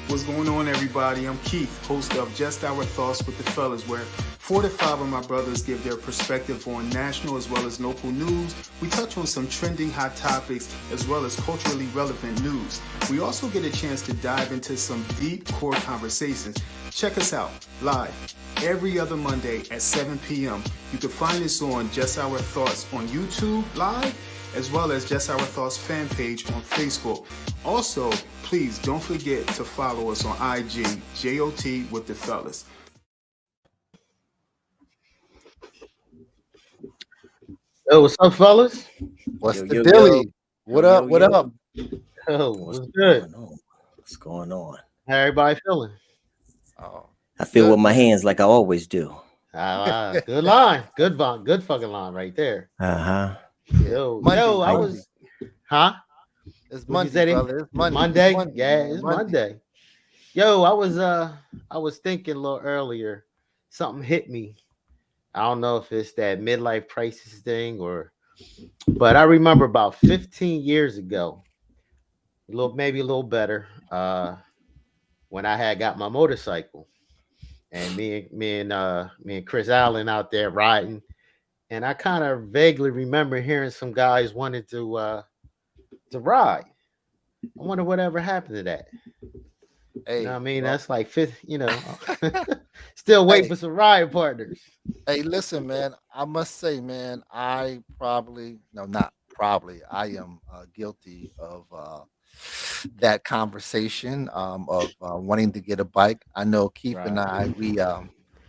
What's going on, everybody? I'm Keith, host of Just Our Thoughts with the Fellas, where 4 to 5 of my brothers give their perspective on national as well as local news. We touch on some trending hot topics as well as culturally relevant news. We also get a chance to dive into some deep core conversations. Check us out live every other Monday at 7 p.m. You can find us on Just Our Thoughts on YouTube live, as well as Just Our Thoughts fan page on Facebook. Also, please don't forget to follow us on IG, JOT with the Fellas. Yo, what's up, fellas? What's the dilly? What up? What up? Oh, what's good? What's going on? How everybody feeling? Oh, I feel with my hands like I always do. Good line. Good fucking line right there. Uh-huh. Yo, Monday, I was, huh? It's What Monday, you said? brother. It's Monday. Monday? It's Monday. Yeah, it's Monday. Yo, I was thinking a little earlier. Something hit me. I don't know if it's that midlife crisis thing but I remember about 15 years ago, maybe a little better, when I had got my motorcycle, and me and Chris Allen out there riding, and I kind of vaguely remember hearing some guys wanted to ride. I wonder whatever happened to that. Hey, You know what I mean? That's like still waiting for some ride partners. Hey, listen, man. I must say, man, I am guilty of that conversation of wanting to get a bike. I know Keith and I, we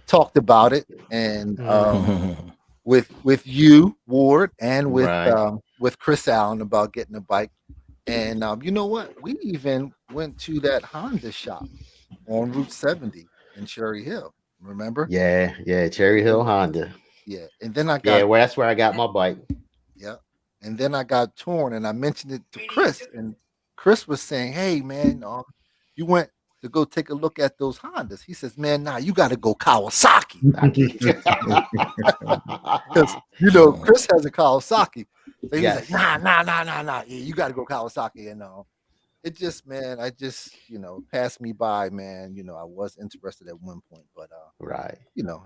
talked about it, and with you, Ward, and with Chris Allen about getting a bike. And you know what? We even went to that Honda shop on Route 70 in Cherry Hill. Remember? Yeah, Cherry Hill Honda. Yeah, and then I got that's where I got my bike. Yeah, and then I got torn, and I mentioned it to Chris, and Chris was saying, "Hey, man, you went to go take a look at those Hondas." He says, "Man, nah, you got to go Kawasaki." Because Chris has a Kawasaki. So he was like, nah. Yeah, you got to go Kawasaki. And it just, man, passed me by, man. I was interested at one point, but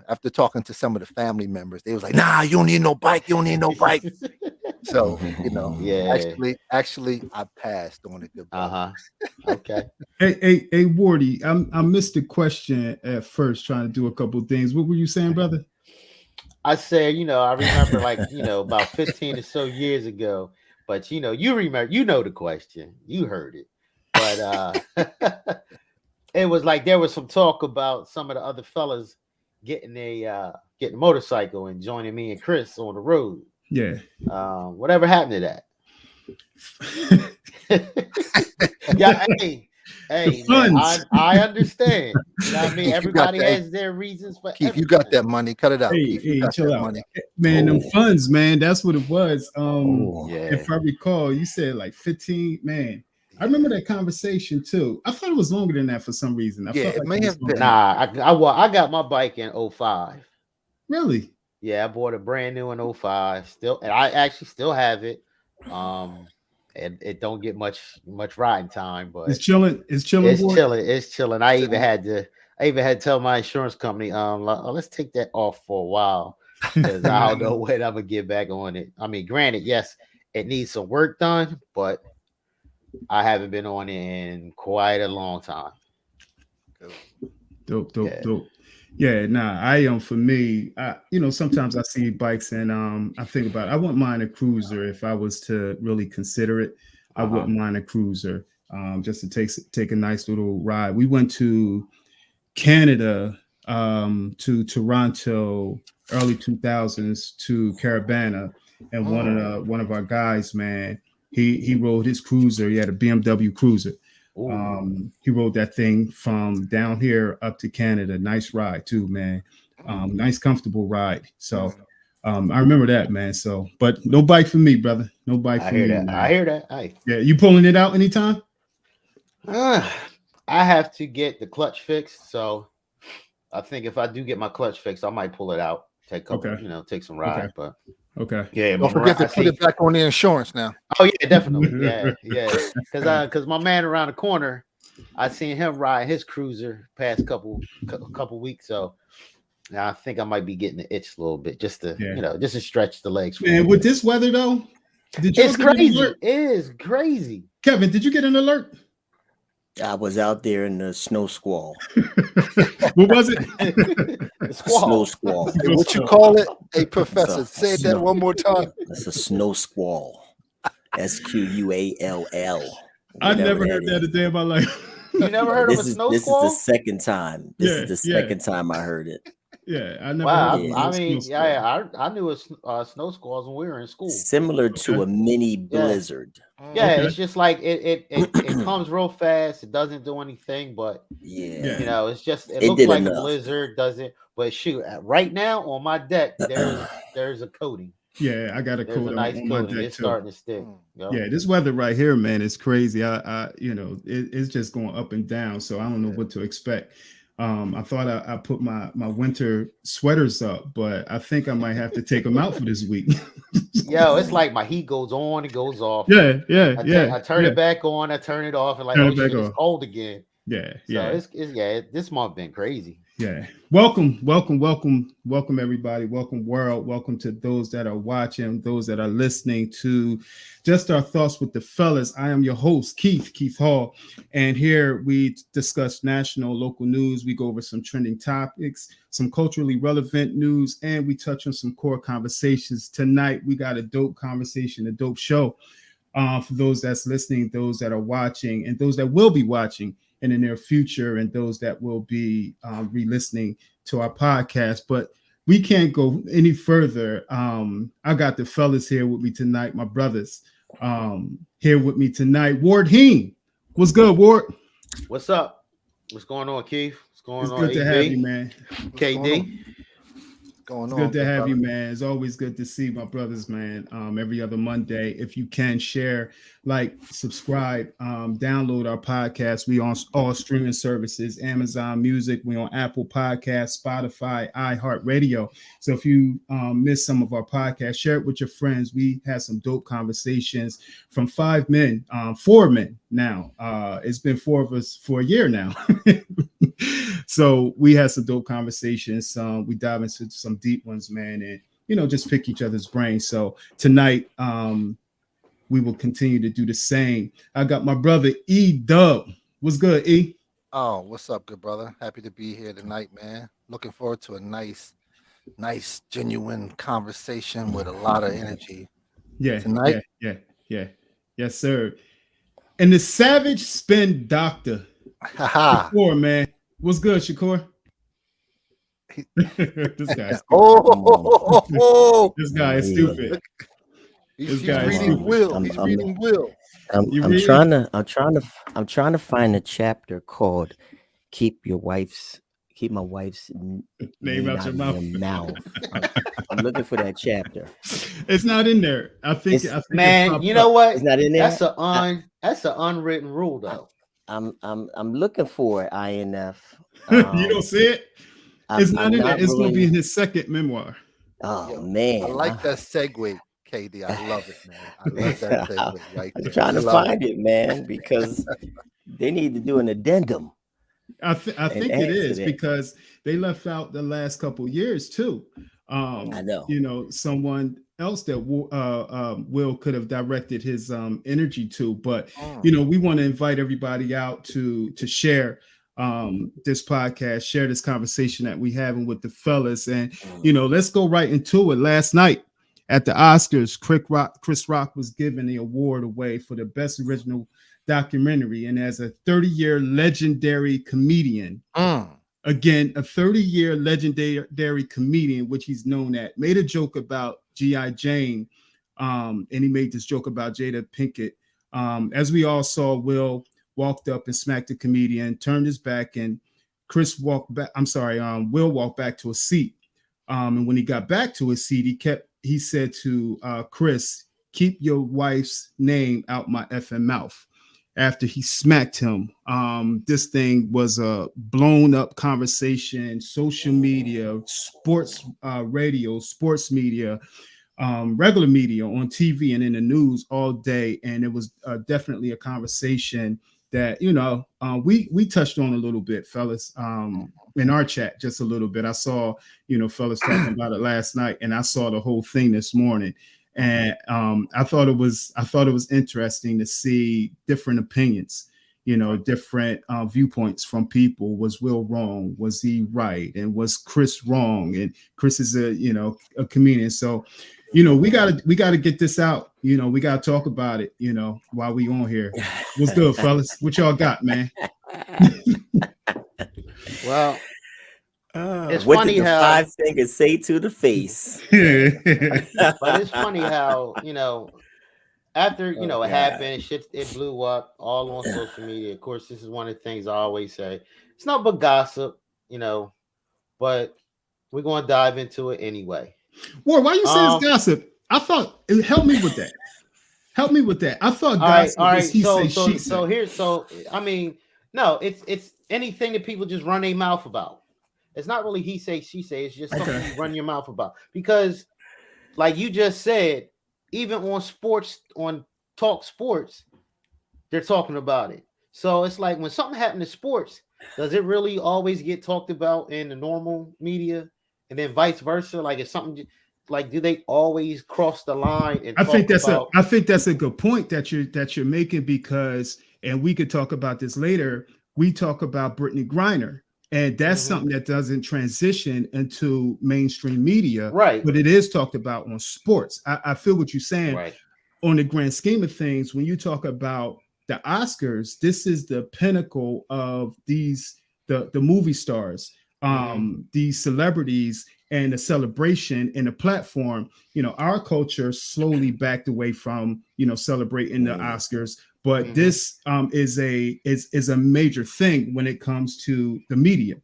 after talking to some of the family members, they was like, nah, you don't need no bike. You don't need no bike. So, actually, I passed on it. Okay. Hey, Warty, I missed the question at first, trying to do a couple of things. What were you saying, brother? I said, I remember about 15 or so years ago, but you remember, the question, you heard it, but it was like there was some talk about some of the other fellas getting a motorcycle and joining me and Chris on the road. Yeah. Whatever happened to that? Yeah, hey, man, I understand. I mean, everybody has their reasons for Keith, you got that money. Cut it out. Hey, chill out. Money. Man, them funds, man. That's what it was. If I recall, you said like 15, man. I remember that conversation too. I thought it was longer than that for some reason. It may have been. Nah, I got my bike in 05. Really? Yeah, I bought a brand new in 05. And I actually still have it. And it don't get much riding time, but it's chilling. It's chilling. I even had to tell my insurance company, let's take that off for a while, because I don't know when I'm gonna get back on it. I mean, granted, yes, it needs some work done, but I haven't been on it in quite a long time. Dope. Yeah, nah, for me, sometimes I see bikes and I think about it. I wouldn't mind a cruiser if I was to really consider it. I wouldn't mind a cruiser just to take a nice little ride. We went to Canada, to Toronto, early 2000s, to Carabana, and one of our guys, man, he rode his cruiser. He had a BMW cruiser. He rode that thing from down here up to Canada. Nice ride too, man. Nice comfortable ride. So I remember that, man. So, but no bike for me, brother. No bike for me. I hear that. Yeah, you pulling it out anytime? I have to get the clutch fixed. So I think if I do get my clutch fixed, I might pull it out. Take some ride. But yeah, don't forget to put it back on the insurance now. Oh yeah, definitely. Yeah. Because my man around the corner, I seen him ride his cruiser past couple weeks, so now I think I might be getting the itch a little bit, just to just to stretch the legs. Man, with this weather though, it's crazy. It is crazy. Kevin, did you get an alert? I was out there in the snow squall. What was it? Snow squall. Hey, what you call it? Hey, Professor, say that one more time. It's a snow squall. SQUALL. I never heard that a day in my life. You never heard of a snow squall? This is the second time. This is the second time I heard it. Yeah, I never. Wow, heard I mean, I knew it snow squalls when we were in school. Similar to a mini blizzard. Yeah, it's just like it comes real fast. It doesn't do anything, but you know, it's just it looks like a blizzard, doesn't. But shoot, right now on my deck, there's a coating. Yeah, I got a coat on my deck it's too. starting to stick. Yeah, this weather right here, man, is crazy. I you know, it's just going up and down. So I don't know what to expect. I thought I put my winter sweaters up, but I think I might have to take them out for this week. Yo, it's like my heat goes on, it goes off. I turn it back on, I turn it off, and like, it's cold again. This month been crazy. Yeah. Welcome everybody. Welcome world. Welcome to those that are watching, those that are listening to Just Our Thoughts with the Fellas. I am your host, Keith Hall. And here we discuss national, local news. We go over some trending topics, some culturally relevant news, and we touch on some core conversations. Tonight, we got a dope conversation, a dope show for those that's listening, those that are watching, and those that will be watching in the near future, and those that will be re-listening to our podcast. But we can't go any further. I got the fellas here with me tonight, my brothers here with me tonight. Warty, what's good, Ward? What's up? What's going on, Keith? What's going on? It's good to have you, man. KD. It's good to have you, man. It's always good to see my brothers, man. Every other Monday, if you can share, like, subscribe, download our podcast. We on all streaming services, Amazon Music. We on Apple Podcasts, Spotify, iHeartRadio. So if you miss some of our podcasts, share it with your friends. We had some dope conversations from 4 men now. It's been 4 of us for a year now. So we had some dope conversations. We dive into some deep ones, man, and just pick each other's brains. So tonight, we will continue to do the same. I got my brother E-Dub. What's good, E? Oh, what's up, good brother? Happy to be here tonight, man. Looking forward to a nice, genuine conversation with a lot of energy. Yeah, tonight. Yeah. Yes, sir. And the Savage Spin Doctor. Shakur, man. What's good, Shakur? This guy's this guy is stupid. He's reading Will. He's reading Will. I'm trying to find a chapter called "Keep My Wife's name out your mouth." I'm looking for that chapter. It's not in there. I think man, you know what? It's not in there. That's an unwritten rule, though. I'm looking for it. INF. You don't see it? It's not in there. It's going to be in his second memoir. Oh, man. I like that segue, KD. I love it, man. I love that segue right there. I'm trying to find it, man, because they need to do an addendum. I think it is because they left out the last couple years, too. I know. Someone else that Will could have directed his energy to, but we want to invite everybody out to share this podcast, share this conversation that we having with the fellas, and let's go right into it. Last night at the Oscars, Chris Rock was giving the award away for the best original documentary, and as a 30-year legendary comedian. Again, a 30-year legendary comedian, which he's known at, made a joke about G.I. Jane, and he made this joke about Jada Pinkett. As we all saw, Will walked up and smacked the comedian, turned his back, and Will walked back to a seat. And when he got back to his seat, he said to Chris, "Keep your wife's name out my effing mouth." After he smacked him, this thing was a blown up conversation, social media, sports radio, sports media, regular media on TV and in the news all day. And it was definitely a conversation that we touched on a little bit, fellas, in our chat just a little bit. I saw fellas talking about it last night, and I saw the whole thing this morning, and I thought it was interesting to see different opinions, different viewpoints from people. Was Will wrong? Was he right? And was Chris wrong? And Chris is a comedian, so we gotta get this out. We gotta talk about it. While we on here. What's good, fellas? What y'all got, man? Well, it's what funny did the how 5 fingers say to the face? but it's funny how after it happened, shit, it blew up all on social media. Of course, this is one of the things I always say. It's not but gossip, but we're gonna dive into it anyway. Well, why you say it's gossip? I thought help me with that. Help me with that. I thought gossip was he say, she say. I mean, no, it's anything that people just run their mouth about. It's not really he say, she say. It's just something you run your mouth about. Because, like you just said, even on sports, on Talk Sports, they're talking about it. So it's like when something happened to sports, does it really always get talked about in the normal media, and then vice versa? Like if something, like do they always cross the line? And I think that's a good point that you're making, because, and we could talk about this later. We talk about Brittany Griner. And that's something that doesn't transition into mainstream media, right? But it is talked about on sports. I feel what you're saying. Right. On the grand scheme of things, when you talk about the Oscars, this is the pinnacle of the movie stars, these celebrities, and the celebration and the platform. Our culture slowly backed away from celebrating the Oscars. But this is a major thing when it comes to the media,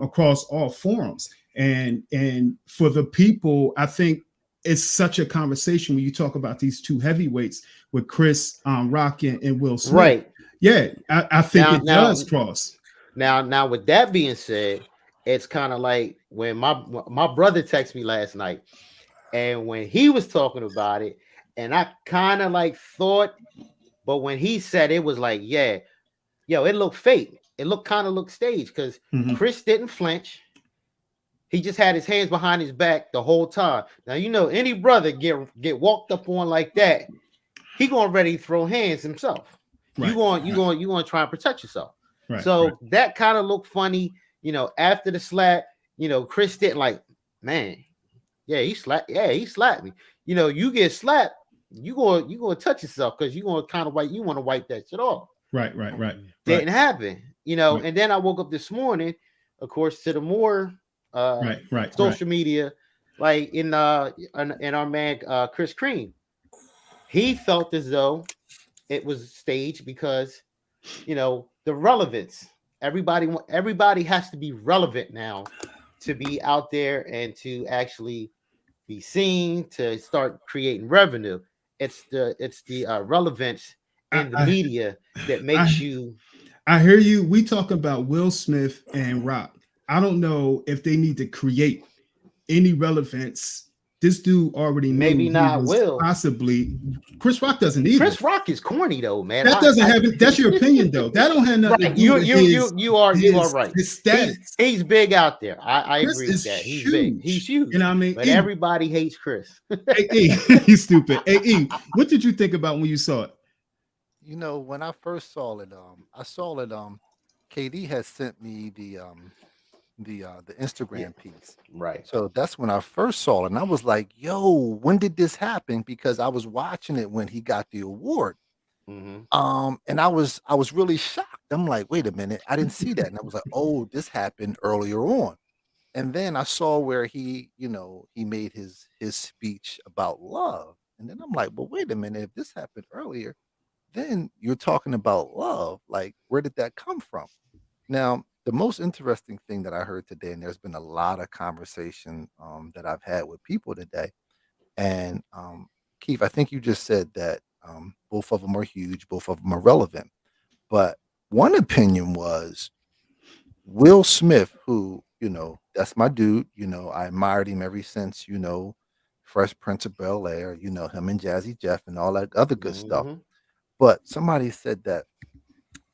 across all forums. And for the people, I think it's such a conversation when you talk about these two heavyweights with Chris Rock and Will Smith. Right. Yeah, I think it does cross. Now, with that being said, it's kind of like when my brother texted me last night, and when he was talking about it, and I kind of like thought. But when he said it was like, it looked fake. It looked staged because Chris didn't flinch. He just had his hands behind his back the whole time. Now, any brother get walked up on like that, he going ready to throw hands himself. Right. You going to try and protect yourself. Right, so that kind of looked funny. After the slap, Chris didn't like, man, he slapped me. You get slapped. You gonna touch yourself because you gonna kind of want to wipe that shit off. Right. Didn't happen, right. And then I woke up this morning, of course, to the more social media, like in our man Chris Cream. He felt as though it was staged because the relevance. Everybody has to be relevant now to be out there and to actually be seen, to start creating revenue. It's the relevance in the media that makes you. I hear you. We talk about Will Smith and Rock. I don't know if they need to create any relevance. This dude already maybe not Will. Possibly Chris Rock doesn't either. Chris Rock is corny though, man. That doesn't have. That's your opinion though. That don't have nothing to do with you are right. His status. He's big out there. I agree with that. He's huge. Big. He's huge. You know what I mean? But everybody hates Chris. He's stupid. What did you think about when you saw it? When I first saw it, KD had sent me the Instagram piece. Right. So that's when I first saw it. And I was like, yo, when did this happen? Because I was watching it when he got the award. And I was really shocked. I'm like, wait a minute, I didn't see that. And I was like, oh, this happened earlier on. And then I saw where he made his speech about love. And then I'm like, well, wait a minute, if this happened earlier, then you're talking about love. Like, where did that come from? Now, the most interesting thing that I heard today, and there's been a lot of conversation that I've had with people today, and Keith, I think you just said that both of them are huge, both of them are relevant. But one opinion was Will Smith, who, that's my dude. I admired him ever since, Fresh Prince of Bel-Air, him and Jazzy Jeff and all that other good stuff. But somebody said that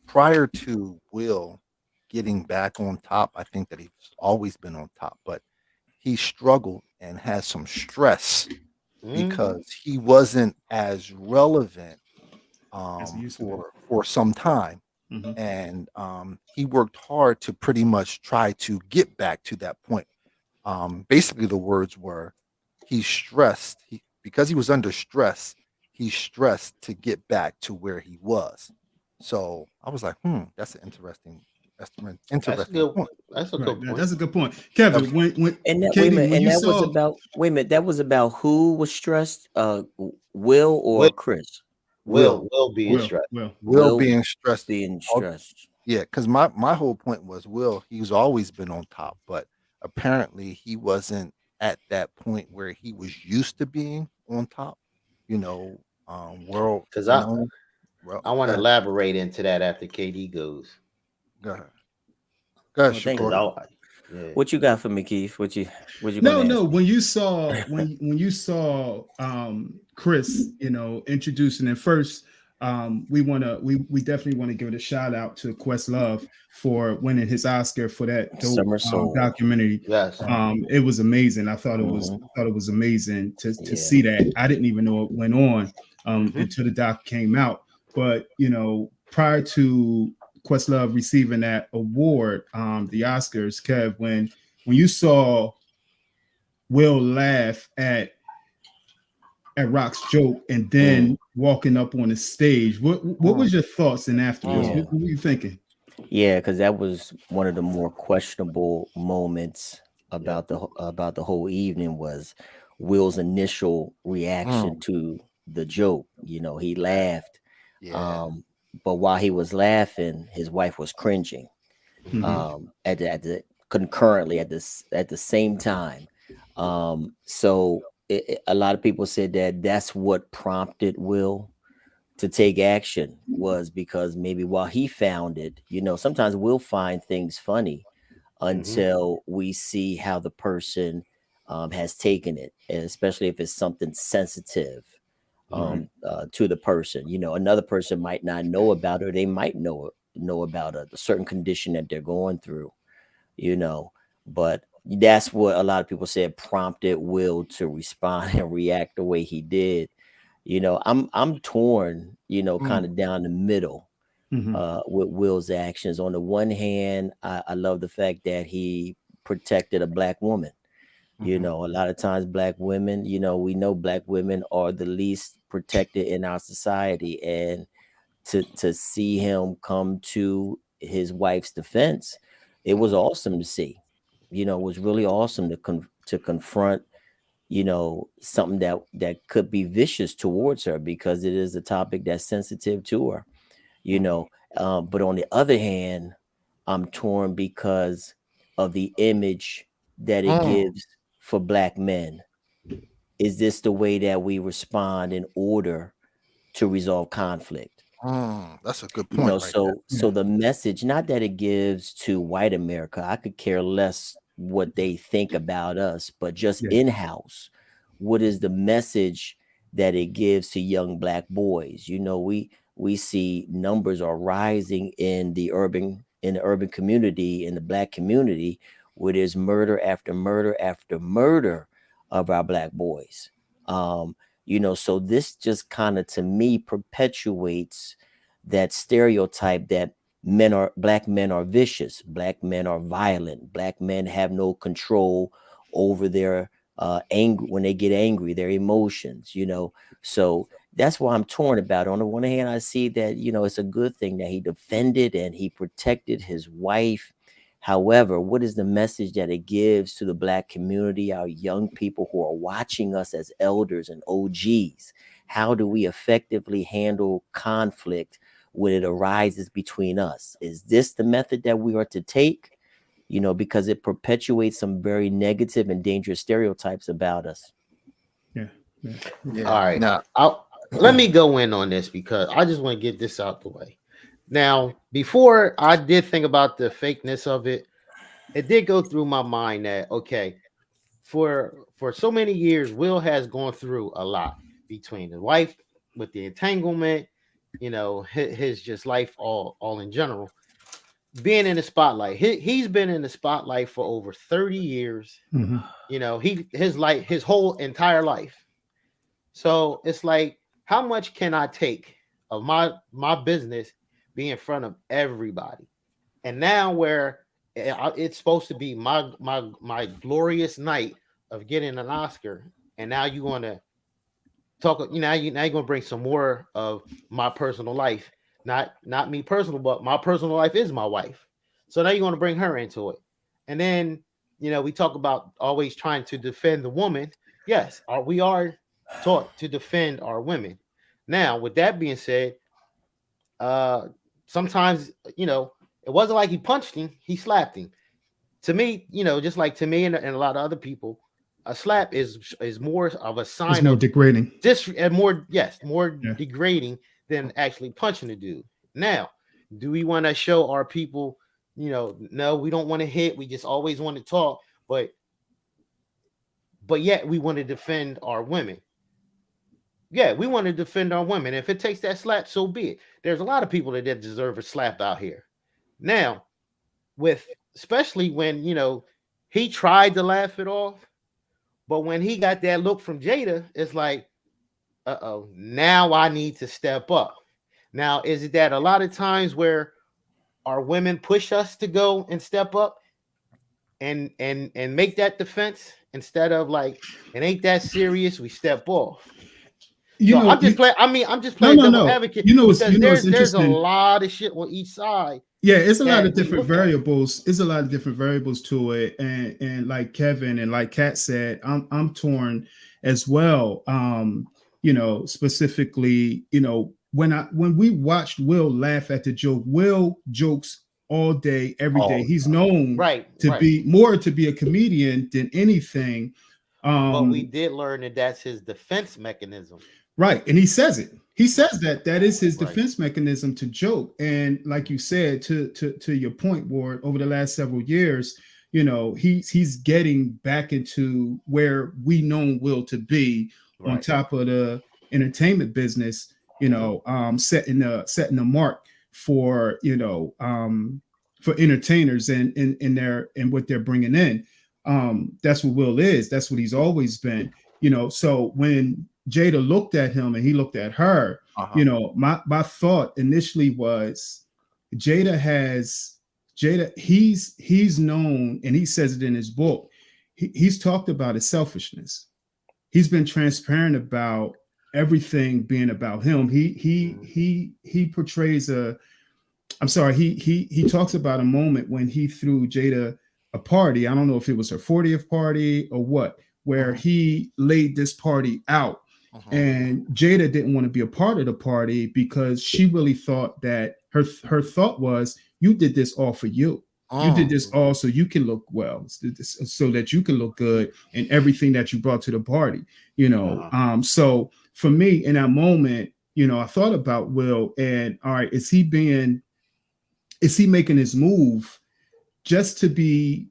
prior to Will getting back on top, I think that he's always been on top, but he struggled and had some stress because he wasn't as relevant As it used to be. for some time. Mhm. And he worked hard to pretty much try to get back to that point. Basically, the words were, he's stressed. Because he was under stress, he's stressed to get back to where he was. So I was like, that's an That's interesting good. point. That's a Right. good point. That's a good point. Kevin, when And that wait a Katie, minute, when and you that was saw about wait a minute, that was about who was stressed, Will or Will, Chris? will being Will, stressed. Will, Will Will being stressed. being stressed. Yeah, because my whole point was he's always been on top, but apparently he wasn't at that point where he was used to being on top, world Because renowned. Well, I want to elaborate into that after KD goes. go ahead. Go ahead, Well, thank Because Shakur. yeah. What you got for me, Keith? What you No, gonna no. ask me? When you saw Chris, introducing it first, we definitely want to give it a shout out to Questlove for winning his Oscar for that dope Summer Soul. documentary. Yes. It was amazing. I thought it was amazing to see that. I didn't even know it went on until the doc came out. But prior to Questlove receiving that award, the Oscars, Kev, when you saw Will laugh at Rock's joke and then walking up on the stage, what was your thoughts and afterwards? Yeah. What were you thinking? Yeah, because that was one of the more questionable moments about the whole evening was Will's initial reaction to the joke. He laughed, Yeah. but while he was laughing, his wife was cringing. At the concurrently at the same time. So a lot of people said that that's what prompted Will to take action, was because maybe while he found it, sometimes we'll find things funny until we see how the person has taken it, and especially if it's something sensitive to the person. Another person might not know about it, or they might know about a certain condition that they're going through, but that's what a lot of people said prompted Will to respond and react the way he did. I'm torn, kind of down the middle with Will's actions. On the one hand, I love the fact that he protected a black woman. A lot of times black women, we know black women are the least protected in our society, and to see him come to his wife's defense, it was awesome to see. It was really awesome to confront something that could be vicious towards her, because it is a topic that's sensitive to her. But on the other hand, I'm torn because of the image that it gives for black men. Is this the way that we respond in order to resolve conflict? That's a good point right there. So the message, not that it gives to white America, I could care less what they think about us, but just in-house, what is the message that it gives to young black boys? We see numbers are rising in the urban community, in the black community, where there's murder after murder after murder of our black boys. So this just kind of, to me, perpetuates that stereotype that black men are vicious, black men are violent, black men have no control over their anger. When they get angry, their emotions. So that's why I'm torn about it. On the one hand, I see that it's a good thing that he defended and he protected his wife. However, what is the message that it gives to the black community, our young people who are watching us as elders and OGs? How do we effectively handle conflict when it arises between us? Is this the method that we are to take? Because it perpetuates some very negative and dangerous stereotypes about us. Yeah. All right. Now, Let me go in on this because I just want to get this out the way. Now, before I did think about the fakeness of it, it did go through my mind that, okay, for so many years, Will has gone through a lot between his wife with the entanglement, you know, his just life all in general. Being in the spotlight, he's been in the spotlight for over 30 years. Mhm. You know, his whole entire life. So it's like, how much can I take of my business be in front of everybody? And now where it's supposed to be my glorious night of getting an Oscar, and now you're gonna talk, now you're gonna bring some more of my personal life, not me personal, but my personal life is my wife. So now you're gonna bring her into it, and then we talk about always trying to defend the woman. Yes, we are taught to defend our women. Now, with that being said, sometimes it wasn't like he punched him; he slapped him. To me, just like to me and a lot of other people, a slap is more of a It's sign more of degrading. more Yeah. degrading than actually punching the dude. Now, do we want to show our people, no, we don't want to hit, we just always want to talk, but yet we want to defend our women. Yeah, we want to defend our women. If it takes that slap, so be it. There's a lot of people that deserve a slap out here. Now, with especially when he tried to laugh it off, but when he got that look from Jada, it's like, uh-oh, now I need to step up. Now, is it that a lot of times where our women push us to go and step up and make that defense instead of like, it ain't that serious, we step off? I'm just playing. I'm just playing devil advocate. It's there's a interesting. lot of shit on each side. Yeah, it's a lot of different variables. It's a lot of different variables to it, and like Kevin and like Kat said, I'm torn as well. Specifically, when we watched Will laugh at the joke, Will jokes all day, every day. He's known to be a comedian than anything. But we did learn that that's his defense mechanism. Right. And he says it. He says that is his defense mechanism, to joke. And like you said, to your point, Ward, over the last several years, he's getting back into where we know Will to be on top of the entertainment business, setting the mark for, for entertainers and what they're bringing in. That's what Will is. That's what he's always been. So when Jada looked at him and he looked at her, my thought initially was he's known, and he says it in his book. He's talked about his selfishness. He's been transparent about everything being about him. He portrays he talks about a moment when he threw Jada a party. I don't know if it was her 40th party or what, where he laid this party out. And Jada didn't want to be a part of the party because she really thought that her thought was, you did this all for you. You did this all so you can look well, so that you can look good in everything that you brought to the party. So for me in that moment, I thought about Will, and all right, is he making his move just to be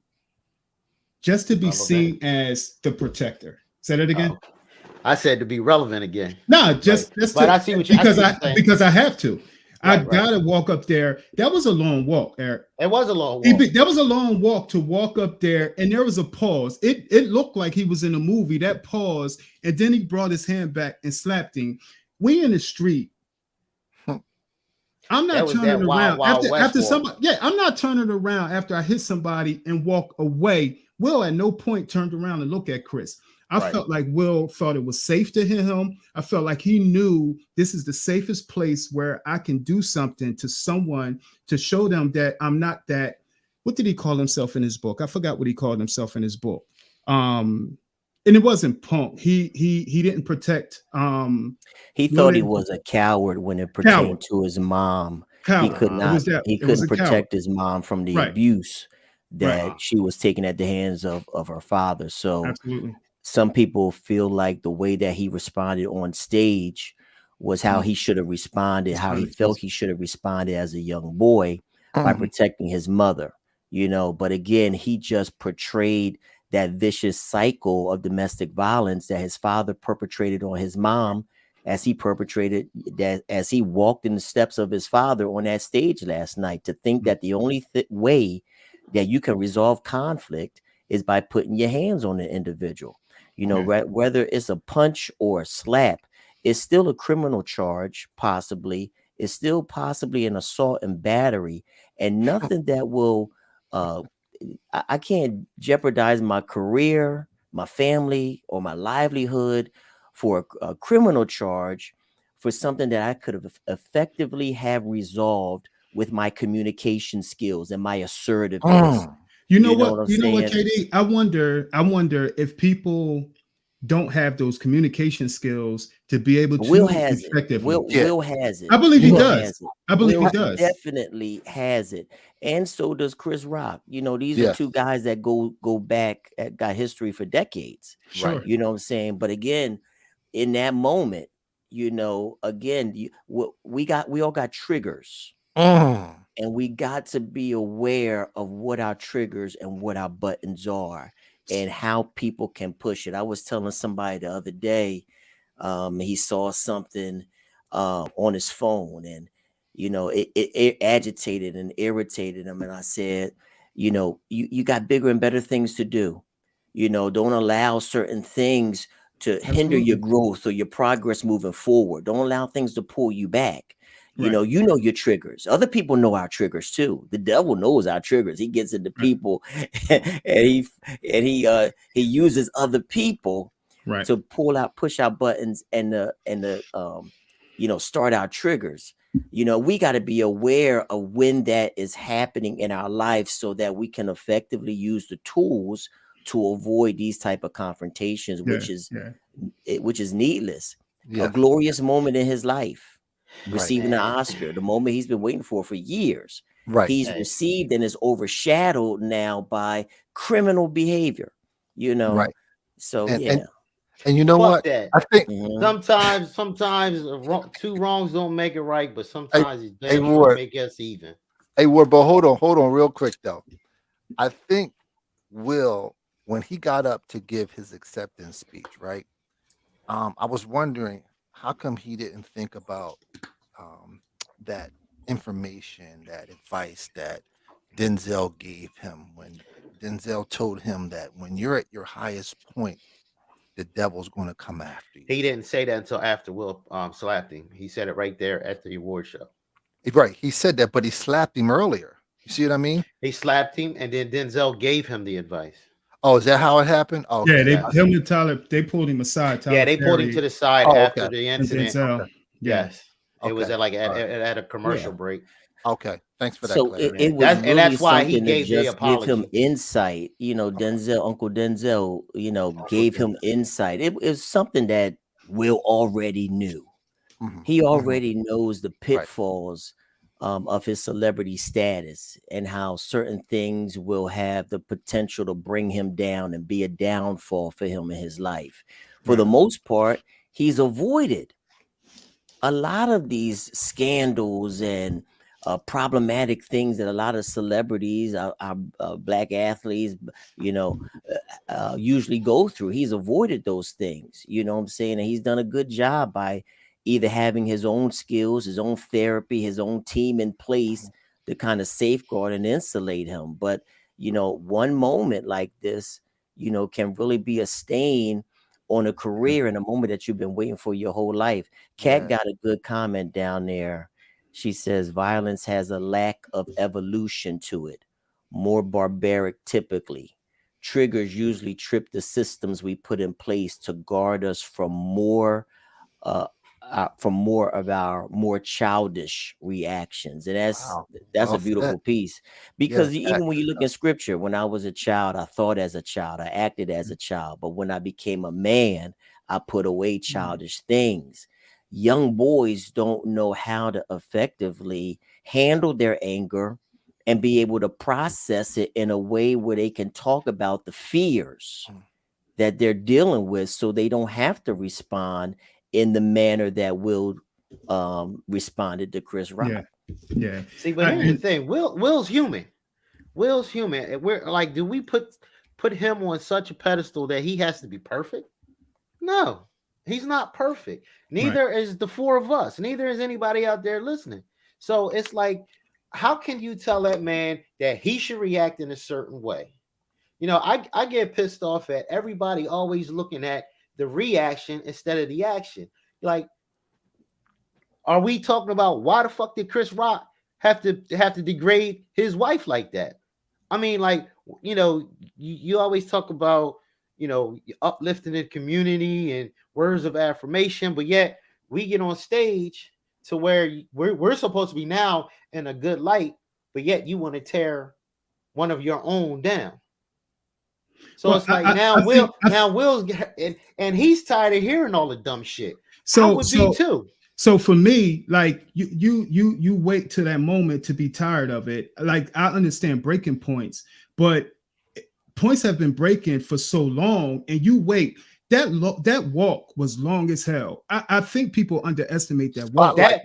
seen as the protector? Say that again. I said to be relevant again. No, but I see what you because I have to. I gotta walk up there. That was a long walk, Eric. It was a long walk. That was a long walk to walk up there, and there was a pause. It looked like he was in a movie. That pause, and then he brought his hand back and slapped him. We in the street. I'm not turning around after somebody. Yeah, I'm not turning around after I hit somebody and walk away. Will at no point turned around and looked at Chris. I felt like Will thought it was safe to hit him. I felt like he knew this is the safest place where I can do something to someone to show them that I'm not that. What did he call himself in his book? I forgot what he called himself in his book. And it wasn't punk. He didn't protect. He thought he was a coward when it pertained to his mom. He could not. He couldn't protect his mom from the abuse that she was taking at the hands of her father. So absolutely. Some people feel like the way that he responded on stage was how he should have responded, how he felt he should have responded as a young boy by protecting his mother, But again, he just portrayed that vicious cycle of domestic violence that his father perpetrated on his mom as he perpetrated that, as he walked in the steps of his father on that stage last night, to think that the only way that you can resolve conflict is by putting your hands on the individual. You know, whether it's a punch or a slap, it's still a criminal charge, possibly. It's still possibly an assault and battery, and nothing that will I can't jeopardize my career, my family, or my livelihood for a criminal charge for something that I could have effectively have resolved with my communication skills and my assertiveness. You know what what? I'm You know what, saying? KD? I wonder if people don't have those communication skills to be able to Will has it. effectively. Will has it. I believe he Will does. has it. I believe Will he does. definitely has it, and so does Chris Rock. You know, these are Yes. two guys that go back, got history for decades. Sure. You know what I'm saying? But again, in that moment, you know, again, we all got triggers, and we got to be aware of what our triggers and what our buttons are, and how people can push it. I was telling somebody the other day, he saw something on his phone, and you know, it agitated and irritated him. And I said, you know, you got bigger and better things to do. You know, don't allow certain things to hinder your growth or your progress moving forward. Don't allow things to pull you back. You know your triggers. Other people know our triggers too. The devil knows our triggers. He gets into people and he uses other people to push our buttons and you know, start our triggers. You know, we got to be aware of when that is happening in our life so that we can effectively use the tools to avoid these type of confrontations, which is needless. A glorious moment in his life, receiving an Oscar, the moment he's been waiting for years. He's received and is overshadowed now by criminal behavior, you know. So and you know Fuck what? that. I think sometimes two wrongs don't make it right, but sometimes it does make us even. Hey, Ward, but hold on real quick though. I think Will, when he got up to give his acceptance speech, right? I was wondering how come he didn't think about that information, that advice that Denzel gave him when Denzel told him that when you're at your highest point, the devil's going to come after you. He didn't say that until after Will slapped him. He said it right there at the award show. Right. He said that, but he slapped him earlier. You see what I mean? He slapped him, and then Denzel gave him the advice. Oh, is that how it happened? Oh, okay. Yeah, him and Tyler, they pulled him aside. Tyler they pulled him to the side after the incident. Yes. It was at a commercial break. Okay, thanks for that. So it was really that's why something he gave to the just apology. give him insight. You know, Uncle Denzel, you know, gave him insight. It was something that Will already knew. He already knows the pitfalls of his celebrity status and how certain things will have the potential to bring him down and be a downfall for him in his life. For the most part, he's avoided a lot of these scandals and problematic things that a lot of celebrities, our black athletes, you know, usually go through. He's avoided those things, you know what I'm saying? And he's done a good job by either having his own skills, his own therapy, his own team in place to kind of safeguard and insulate him. But, you know, one moment like this, you know, can really be a stain on a career in a moment that you've been waiting for your whole life. Kat got a good comment down there. She says violence has a lack of evolution to it, more barbaric typically. Triggers usually trip the systems we put in place to guard us from more of our more childish reactions. And that's a beautiful piece, because even when you look in scripture, when I was a child, I thought as a child, I acted as a child, but when I became a man, I put away childish things. Young boys don't know how to effectively handle their anger and be able to process it in a way where they can talk about the fears that they're dealing with, so they don't have to respond in the manner that Will responded to Chris Rock. Yeah. See, but here's the thing: Will's human. Will's human. And we're like, do we put him on such a pedestal that he has to be perfect? No. He's not perfect. Neither is the four of us. Neither is anybody out there listening. So it's like, how can you tell that man that he should react in a certain way? You know, I get pissed off at everybody always looking at the reaction instead of the action. Like, are we talking about why the fuck did Chris Rock have to degrade his wife like that? I mean, like, you know, you always talk about, you know, uplifting the community and words of affirmation, but yet we get on stage to where we're supposed to be now in a good light, but yet you want to tear one of your own down. So well, it's like Will's and he's tired of hearing all the dumb shit. I would be too. So for me, like you wait to that moment to be tired of it. Like, I understand breaking points, but points have been breaking for so long, and you wait. That walk was long as hell. I think people underestimate that walk. That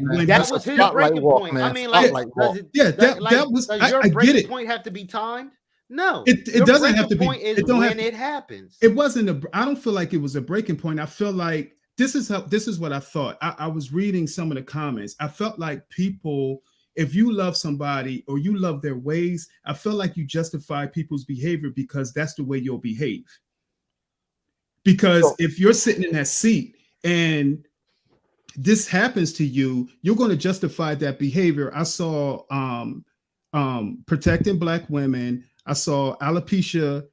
was his breaking point. Man. I mean, like, that was. Does your breaking point have to be timed? No, it doesn't have to be. It don't when it happens. It wasn't I don't feel like it was a breaking point. I feel like this is what I thought. I was reading some of the comments. I felt like people, if you love somebody or you love their ways, I feel like you justify people's behavior because that's the way you'll behave. Because if you're sitting in that seat and this happens to you, you're going to justify that behavior. I saw protecting Black women. I saw alopecia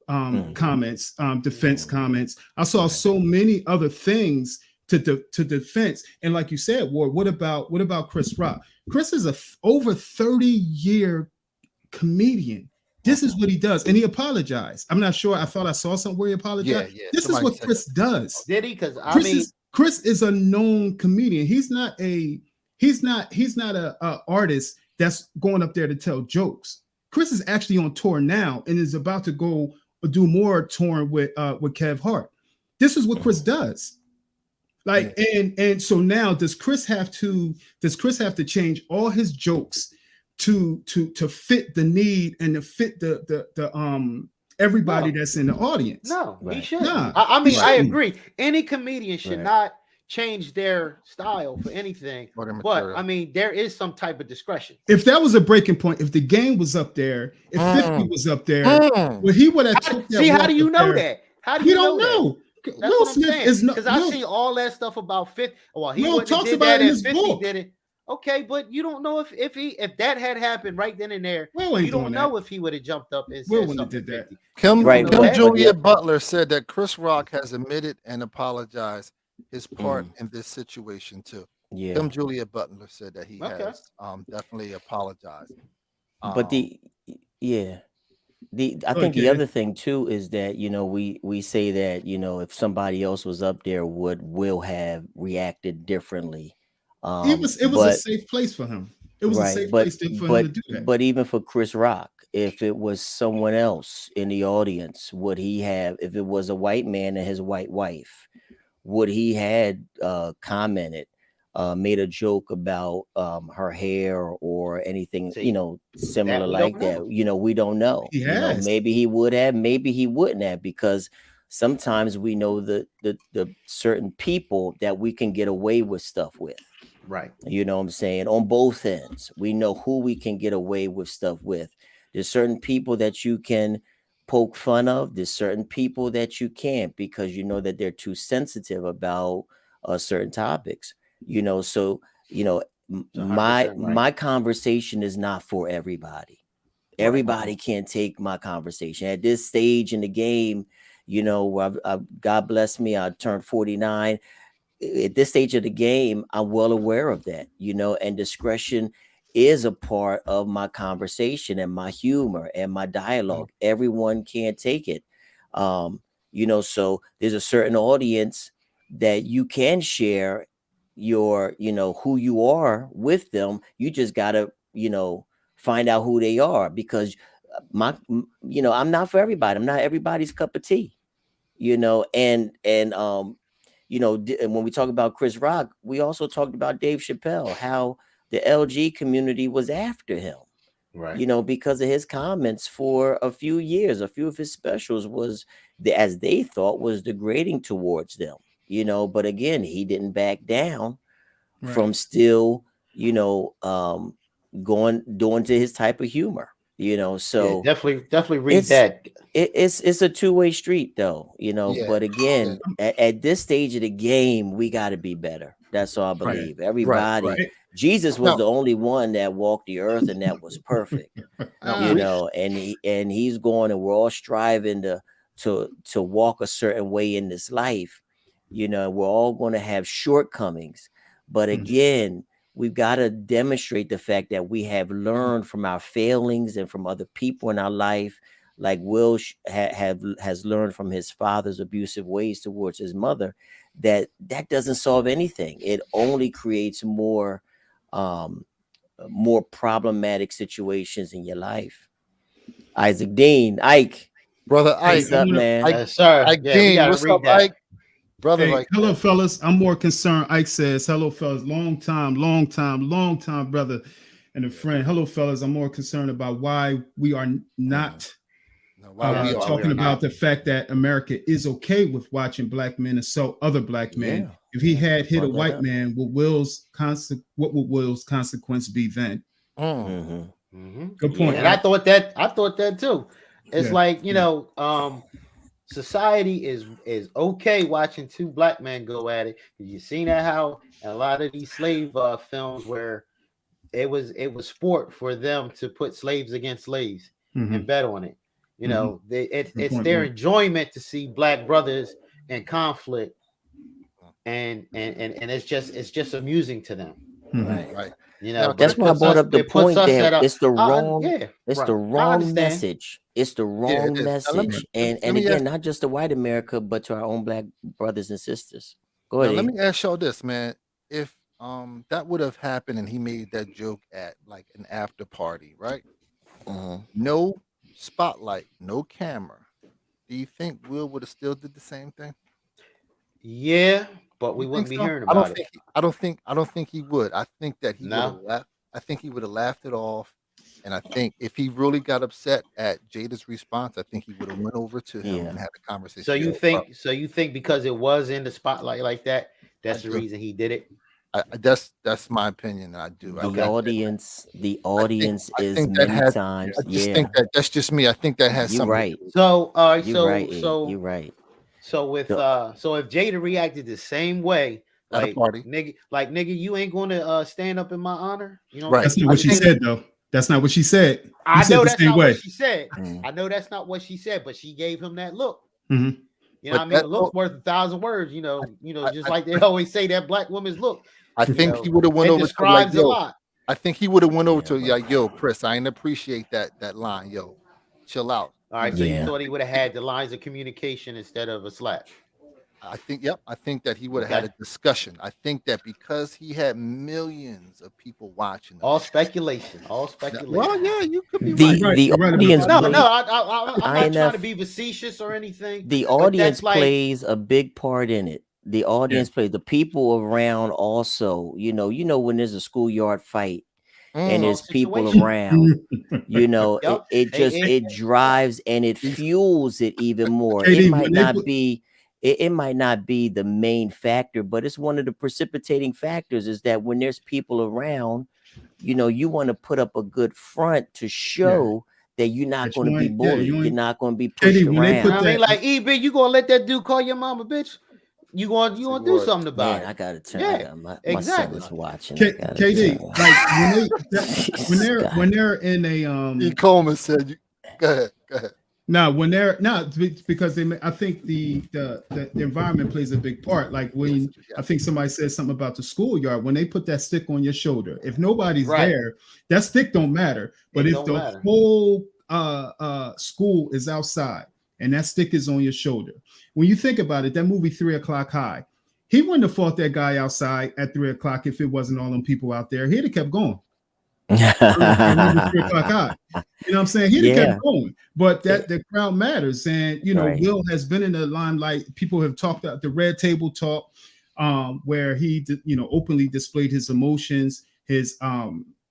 comments, defense comments. I saw so many other things to defense. And like you said, Ward, what about Chris Rock? Chris is a over 30-year comedian. This is what he does, and he apologized. I'm not sure. I thought I saw something where he apologized. Yeah. This is what Chris does. Did he? Because Chris is a known comedian. He's not a artist that's going up there to tell jokes. Chris is actually on tour now and is about to go do more touring with Kev Hart. This is what Chris does. Like, and so now does Chris have to change all his jokes to fit the need and to fit the everybody that's in the audience? No, he shouldn't. Nah, I mean, I agree. Any comedian should not change their style for anything. But I mean, there is some type of discretion. If that was a breaking point, if the game was up there, if 50 was up there, well, he would have. How do you know that? How do you know? That's Will Smith is not, because I see all that stuff about 50. Well, he talks about it in his book. Did it. Okay, but you don't know if that had happened right then and there. You don't know if he would have jumped up and said something. Did that. Kim Juliet Butler said that Chris Rock has admitted and apologized his part in this situation too. Yeah, Kim Juliet Butler said that he has definitely apologized. But I think the other thing too is that, you know, we say that, you know, if somebody else was up there, Will have reacted differently. It was a safe place for him. It was a safe place for him to do that. But even for Chris Rock, if it was someone else in the audience, would he have? If it was a white man and his white wife, would he had commented, made a joke about her hair or anything, you know, similar like that? You know, we don't know. You know, maybe he would have, maybe he wouldn't have, because sometimes we know the certain people that we can get away with stuff with. Right. You know what I'm saying? On both ends, we know who we can get away with stuff with. There's certain people that you can poke fun of. There's certain people that you can't, because you know that they're too sensitive about certain topics. You know, so, you know, my conversation is not for everybody. Everybody can't take my conversation at this stage in the game. You know, God bless me, I turned 49. At this stage of the game, I'm well aware of that, you know, and discretion is a part of my conversation and my humor and my dialogue. Everyone can't take it. You know, so there's a certain audience that you can share your, you know, who you are with them. You just got to, you know, find out who they are, because you know, I'm not for everybody. I'm not everybody's cup of tea, you know, and you know, when we talk about Chris Rock, we also talked about Dave Chappelle, how the LG community was after him, right? You know, because of his comments for a few years. A few of his specials was, as they thought, was degrading towards them. you know, but again, he didn't back down Right. from still, you know, doing to his type of humor, you know. So definitely read it's that. It's a two-way street though, you know. Yeah. But again, at this stage of the game, we got to be better. That's all I believe. Everybody, right. Jesus was No. the only one that walked the earth and that was perfect. You know, and he's going, and we're all striving to walk a certain way in this life. You know, we're all going to have shortcomings, but again, we've got to demonstrate the fact that we have learned from our failings and from other people in our life, like Will has learned from his father's abusive ways towards his mother. That doesn't solve anything. It only creates more problematic situations in your life. Isaac Dean, Ike, Brother Ike, what's up, man? Sir. Ike Yeah, Dean, we gotta what's read up, that. Ike? Brother, Hey, like hello, that. fellas. I'm more concerned. Ike says, hello, fellas. Long time, brother and a friend. Hello, fellas. I'm more concerned about why we are not talking about the fact that America is okay with watching black men assault other black men. Yeah. If he had hit a Brought that white up. man, what would Will's consequence be then? Good point. And I thought that too. It's Yeah. like, you know, society is okay watching two black men go at it. You seen that how a lot of these slave films where it was sport for them to put slaves against slaves and bet on it. You know, it's their enjoyment to see black brothers in conflict, and it's just amusing to them. Right. You know, That's why I brought up the point that it's the wrong, the wrong message. It's the wrong message. And again, not just to white America, but to our own black brothers and sisters. Go ahead. Let me ask y'all this, man. If that would have happened and he made that joke at like an after party, right? No spotlight, no camera. Do you think Will would have still did the same thing? Yeah, but we wouldn't be hearing about it. I don't think he would. I think that he would have laughed. I think he would have laughed it off. And I think if he really got upset at Jada's response, I think he would have went over to him and had a conversation. So you think because it was in the spotlight like that, that's the reason he did it? That's my opinion. I do. The audience is many times. I just think that's just me. I think that has something. Right. So you're right. So if Jada reacted the same way, at a party, nigga, you ain't gonna stand up in my honor. You know, right? That's not what she said, though. That's not what she said. I know that's not what she said. I know that's not what she said, but she gave him that look. You know what I mean? A look's worth 1,000 words. You know, just like they always say, that black woman's look. I think he would have went over to like, yo. I think he would have went over to like, yo, Chris, I didn't appreciate that line. Yo, chill out. All right, so you thought he would have had the lines of communication instead of a slap? I think that he would have had a discussion. I think that because he had millions of people watching. All speculation. Well, yeah, you could be right. The audience. I'm not trying to be facetious or anything. The audience plays a big part in it. The audience plays. The people around also. You know when there's a schoolyard fight. And there's people around, you know, it drives and it fuels it even more. It might not be the main factor, but it's one of the precipitating factors is that when there's people around, you know, you want to put up a good front to show that you're not going to be bullied. You're not going to be pushed around. I mean, like, EB, you going to let that dude call your mama bitch? You want to do something about it? I gotta turn. My son is watching. KD, like when they're in a E. Coleman said, "Go ahead." No, because I think the environment plays a big part. Like when I think somebody said something about the schoolyard, when they put that stick on your shoulder, if nobody's there, that stick don't matter. But if the whole school is outside and that stick is on your shoulder, when you think about it, that movie 3 O'Clock High, he wouldn't have fought that guy outside at 3 o'clock if it wasn't all them people out there. He'd have kept going. 3 o'clock high. You know what I'm saying? He'd have kept going. But that the crowd matters. And you know, Will has been in the limelight. People have talked about the red table talk, where he openly displayed his emotions, his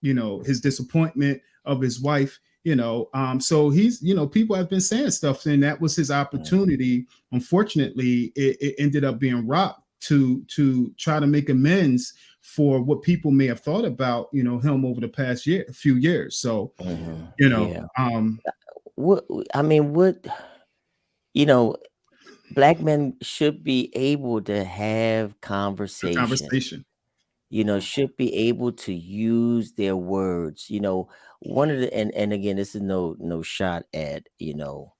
his disappointment of his wife. So he's, people have been saying stuff, and that was his opportunity. Unfortunately, it ended up being robbed to try to make amends for what people may have thought about, you know, him over the past few years. So, you know, what I mean, what, you know, black men should be able to have conversation. You know, should be able to use their words. You know, one of the and again, this is no shot at, you know,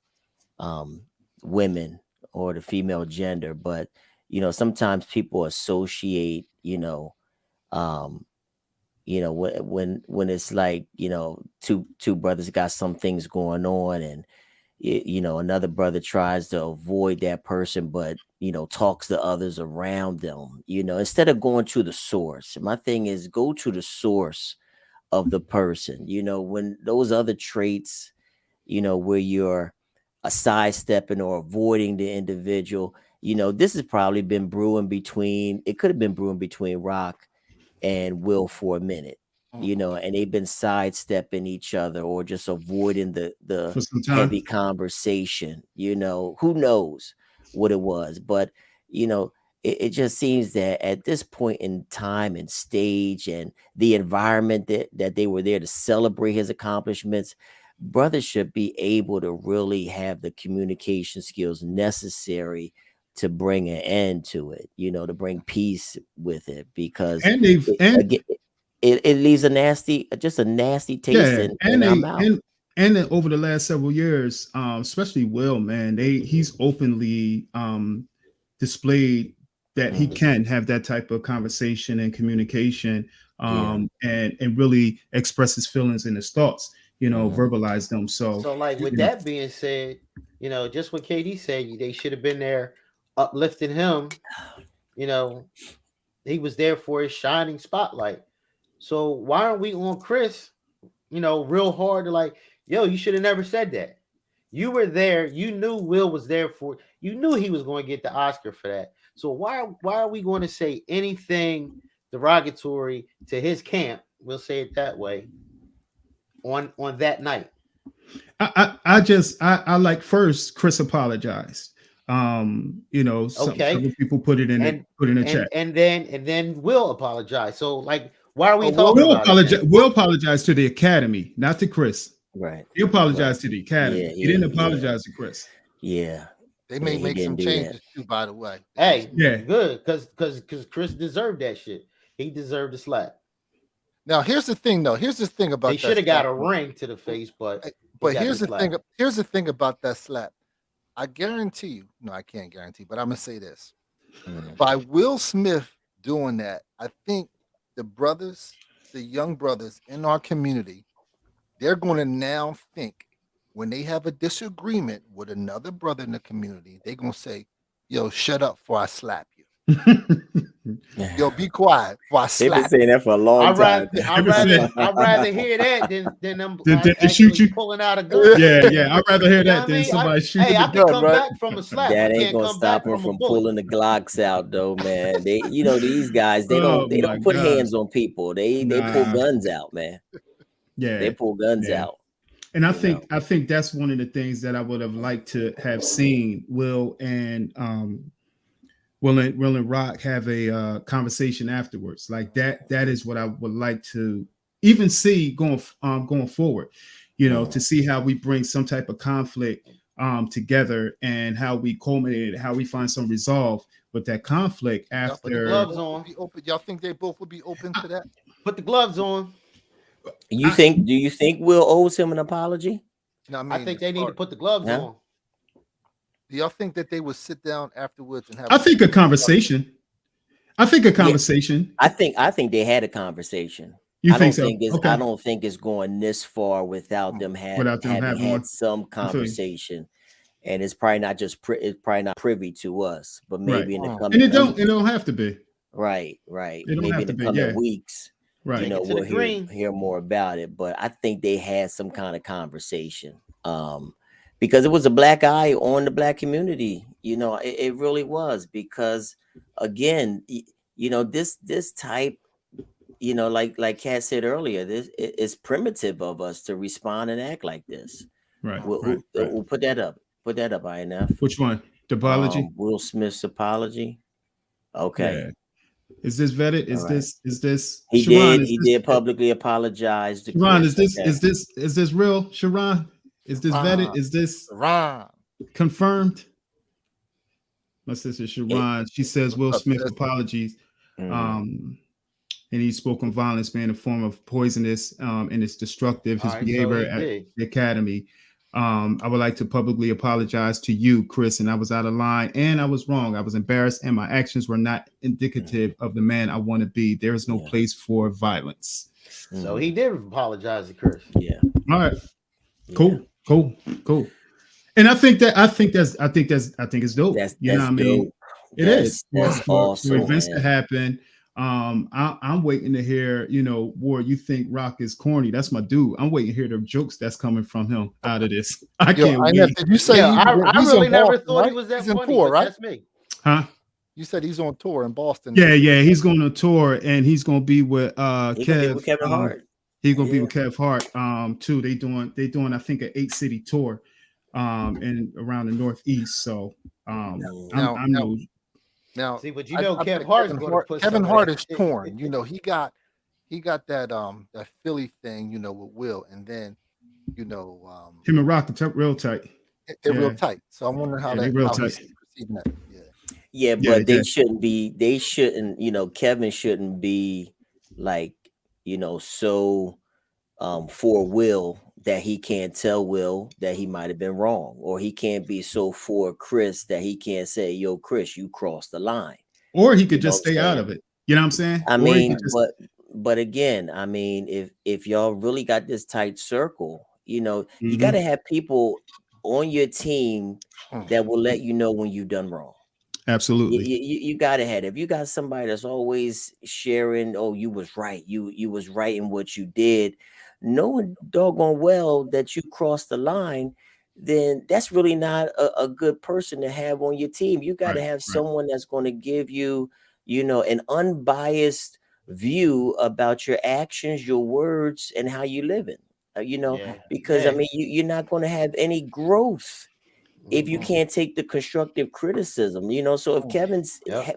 women or the female gender, but you know, sometimes people associate, when it's like, you know, two brothers got some things going on, and you know, another brother tries to avoid that person, but you know, talks to others around them, you know, instead of going to the source. My thing is, go to the source of the person. You know, when those other traits, you know, where you're a sidestepping or avoiding the individual, you know, this has probably been brewing between, it could have been brewing between Rock and Will for a minute, you know, and they've been sidestepping each other or just avoiding the For some time. heavy conversation. You know, who knows what it was, but you know, it just seems that at this point in time and stage and the environment that they were there to celebrate his accomplishments, brothers should be able to really have the communication skills necessary to bring an end to it, you know, to bring peace with it, because And they've again, it leaves a nasty taste in our mouth. And then over the last several years, especially Will, man, he's openly displayed that he can have that type of conversation and communication, and really express his feelings and his thoughts, you know, verbalize them. So like with that being said, you know, just what KD said, they should have been there uplifting him. You know, he was there for his shining spotlight. So why aren't we on Chris, you know, real hard to like, yo, you should have never said that. You were there. You knew Will was there for, you knew he was going to get the Oscar for that. So why are we going to say anything derogatory to his camp? We'll say it that way on that night. I like, first, Chris apologized. You know, some people put it in the chat, and then Will apologize. So like, why are we talking Will about it? Will apologize to the Academy, not to Chris. Right. He apologized to the Academy. He didn't apologize to Chris. Yeah. They may make some changes too, by the way. Hey, good, because Chris deserved that shit. He deserved a slap. Now, here's the thing, though. Here's the thing about they should have got a ring to the face, but here's the thing. Here's the thing about that slap. I guarantee you. No, I can't guarantee, but I'm gonna say this: by Will Smith doing that, I think the brothers, the young brothers in our community, they're going to now think, when they have a disagreement with another brother in the community, they're going to say, yo, shut up before I slap you. Yo, be quiet before I slap you. They've been saying that for a long time. I'd rather hear that than them shoot you pulling out a gun. Yeah. I'd rather hear that than somebody shooting I can come back from a slap. That ain't gonna stop them from pulling the Glocks out, though, man. They, you know, these guys, they don't put hands on people. They pull guns out, man. Yeah, they pull guns out. And I think that's one of the things that I would have liked to have seen Will and Rock have a conversation afterwards. Like that is what I would like to even see going forward. You know, to see how we bring some type of conflict together and how we culminate it, how we find some resolve with that conflict after. Put the gloves on. Y'all think they both would be open to that? Put the gloves on. Do you think Will owes him an apology? No, I think they need to put the gloves on. Do y'all think that they would sit down afterwards and have? I think a conversation. I think they had a conversation. You think so? Okay. I don't think it's going this far without them having had some conversation. And it's probably not just it's probably not privy to us, but maybe in the coming. And it don't have to be. Right. It don't maybe have in to the coming weeks. Right. You know, we'll hear more about it. But I think they had some kind of conversation. Because it was a black eye on the black community. You know, it really was. Because again, you know, this type, you know, like Kat said earlier, this is primitive of us to respond and act like this. Right. We'll put that up. Put that up, INF. Which one? The apology? Will Smith's apology. Okay. Yeah. Is this vetted? All right. Is this He Sharon? did. He did publicly apologize to Sharon, Chris. is this real? Sharon? Is this vetted? Is this Ron. confirmed? My sister Sharon, she says Will What's up, Smith sis? apologies. Mhm. And he spoke on violence being a form of poisonous and it's destructive, his All right, so behavior he at did. the academy. I would like to publicly apologize to you, Chris, and I was out of line and I was wrong. I was embarrassed and my actions were not indicative of the man I want to be. There is no place for violence. So he did apologize to Chris. Yeah. All right. Cool. And I think it's dope. You know what I mean? Dope. It is for events man. to happen. I'm waiting to hear, Ward, you think Rock is corny. That's my dude. I'm waiting to hear the jokes that's coming from him out of this. I can't wait. Did you say I really never Boston, thought he right? was that He's in funny, tour, but right? that's me. Huh? You said he's on tour in Boston. Yeah, he's going on tour and he's going to be with Kev. Kevin Hart. He's going to be with Kev Hart too. They doing I think an 8-city tour and around the Northeast. So now see, but Kevin Hart is torn. He got that Philly thing, with Will, and then him and Rock are real tight. They're real tight. So I'm wondering how he's perceiving that. Yeah, but they shouldn't be. They shouldn't. Kevin shouldn't be like so for Will that he can't tell Will that he might have been wrong, or he can't be so for Chris that he can't say, "Yo, Chris, you crossed the line." Or he could just stay out of it. You know what I'm saying? I mean, but again, I mean, if y'all really got this tight circle, you got to have people on your team that will let you know when you've done wrong. Absolutely. You gotta have it. If you got somebody that's always sharing, oh, you was right, you was right in what you did, knowing doggone well that you crossed the line, then that's really not a good person to have on your team. You got to have someone that's going to give you, an unbiased view about your actions, your words, and how you living. Because I mean, you're not going to have any growth if you can't take the constructive criticism, so if Kevin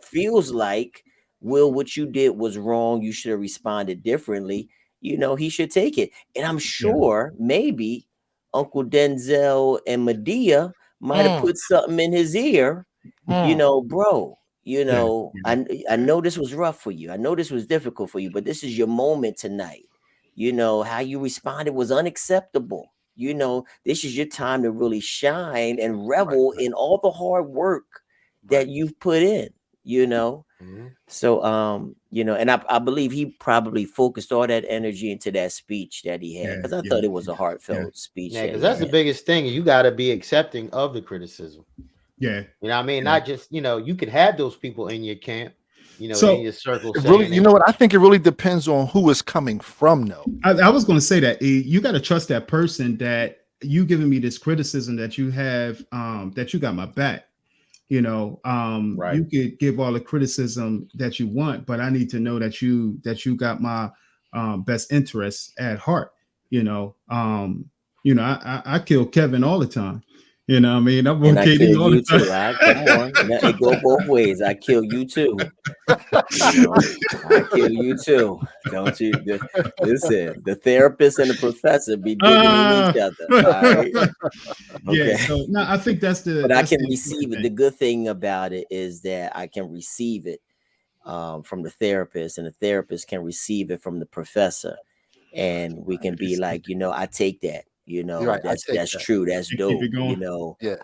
feels like, Will, what you did was wrong, you should have responded differently, he should take it. And I'm sure maybe Uncle Denzel and Medea might have put something in his ear, bro, I know this was rough for you. I know this was difficult for you, but this is your moment tonight. How you responded was unacceptable. This is your time to really shine and revel in all the hard work that you've put in, So, and I believe he probably focused all that energy into that speech that he had, because I thought it was a heartfelt speech. Yeah, because that's the biggest thing. You got to be accepting of the criticism. Yeah. You know what I mean? Not just, you could have those people in your camp, in your circle. Really, what? I think it really depends on who is coming from, though. I was going to say that you got to trust that person that you giving me this criticism that you have, that you got my back. You could give all the criticism that you want, but I need to know that you got my best interests at heart. I kill Kevin all the time. You know what I mean? I'm and I kill all you the time. too. Come on. It go both ways. I kill you too. I kill you too. Don't you? Listen, the therapist and the professor be digging in each other. All right? Okay. Yeah. So no, I think that's the. But I can receive it. The good thing about it is that I can receive it from the therapist, and the therapist can receive it from the professor, and we can be like, I take that. That's true. That's dope.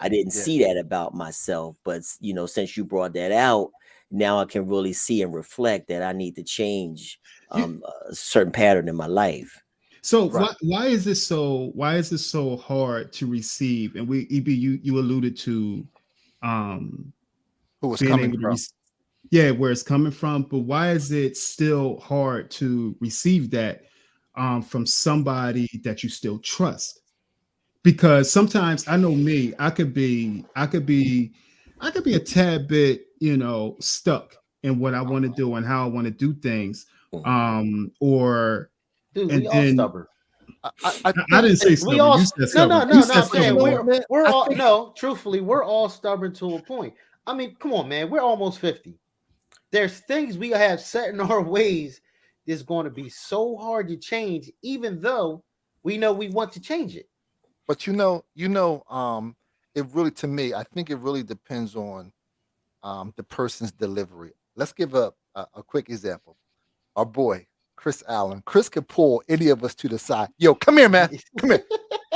I didn't see that about myself, but since you brought that out, now I can really see and reflect that I need to change a certain pattern in my life. So why is this so hard to receive? And EB, you alluded to who was coming from. Where it's coming from, but why is it still hard to receive that from somebody that you still trust? Because sometimes I know me, I could be a tad bit, stuck in what I want to do and how I want to do things. Dude, all stubborn. I didn't say stubborn. You said stubborn. No. I'm saying we're all truthfully, we're all stubborn to a point. I mean, come on, man, we're almost 50. there's things we have set in our ways that's going to be so hard to change, even though we know we want to change it. But it really, to me, I think it really depends on the person's delivery. Let's give a quick example. Our boy, Chris Allen. Chris could pull any of us to the side. Yo, come here, man. Come here.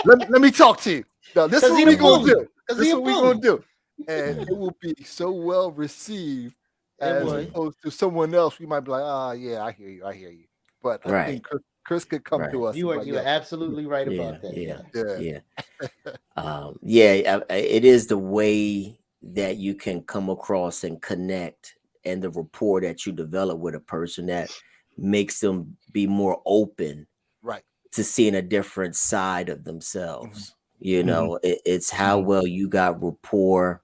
Let me talk to you. Now, this is what we're going to do. This is what we're going to do. And it will be so well received as opposed to someone else. We might be like, yeah, I hear you. But I think Chris could come to us. You are absolutely right about that. It is the way that you can come across and connect, and the rapport that you develop with a person that makes them be more open to seeing a different side of themselves. It's how well you got rapport.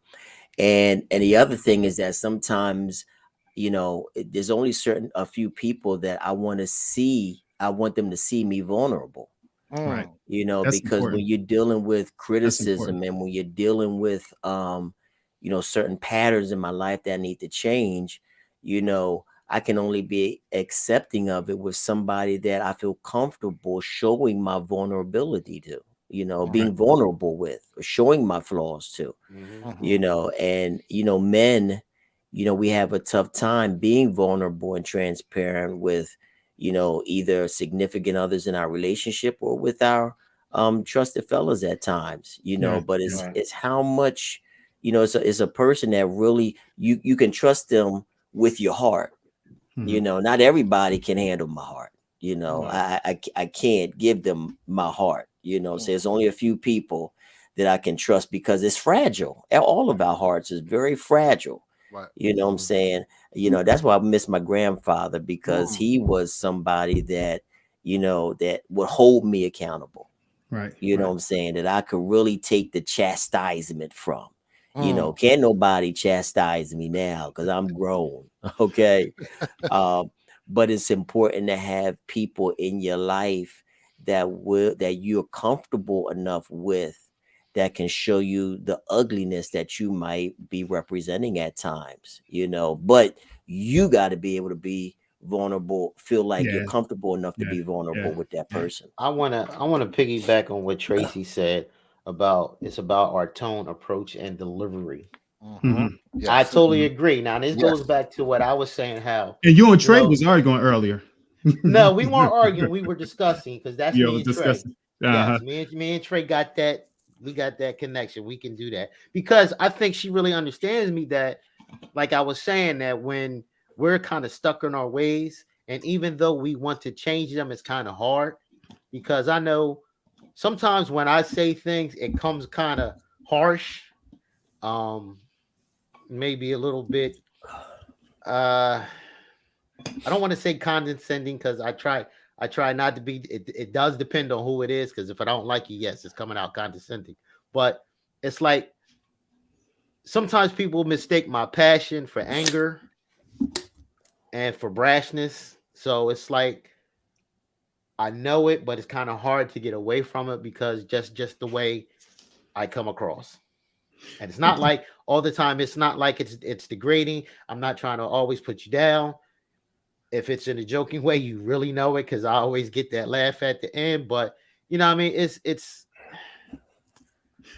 And the other thing is that sometimes, there's only a few people that I want them to see me vulnerable. Right. That's because important. When you're dealing with criticism and when you're dealing with certain patterns in my life that need to change, I can only be accepting of it with somebody that I feel comfortable showing my vulnerability to, being vulnerable with, or showing my flaws to, and, men, we have a tough time being vulnerable and transparent with, either significant others in our relationship or with our trusted fellas at times, but it's how much, it's a person that really you can trust them with your heart. Not everybody can handle my heart. I can't give them my heart. So there's only a few people that I can trust because it's fragile. All of our hearts is very fragile. Right. What I'm saying? That's why I miss my grandfather, because he was somebody that, that would hold me accountable. Right. What I'm saying? That I could really take the chastisement from. Can't nobody chastise me now because I'm grown. Okay. But it's important to have people in your life that you're comfortable enough with, that can show you the ugliness that you might be representing at times, but you got to be able to be vulnerable, feel like you're comfortable enough to be vulnerable with that person. I want to piggyback on what Tracy said about our tone, approach, and delivery. Yes. I totally agree. Now this goes back to what I was saying, how and you and Trey was arguing earlier. No, we weren't arguing, we were discussing, because that's me and Trey. Yes, me and Trey got that. We got that connection. We can do that because I think she really understands me, that, like I was saying, that when we're kind of stuck in our ways, and even though we want to change them, it's kind of hard, because I know sometimes when I say things, it comes kind of harsh, maybe a little bit. I don't want to say condescending, because I try not to be. It does depend on who it is, because if I don't like you, yes, it's coming out condescending. But it's like sometimes people mistake my passion for anger and for brashness. So it's like I know it, but it's kind of hard to get away from it, because just the way I come across. And it's not like all the time. It's not like it's degrading. I'm not trying to always put you down. If it's in a joking way, you really know it, because I always get that laugh at the end. But what I mean? It's.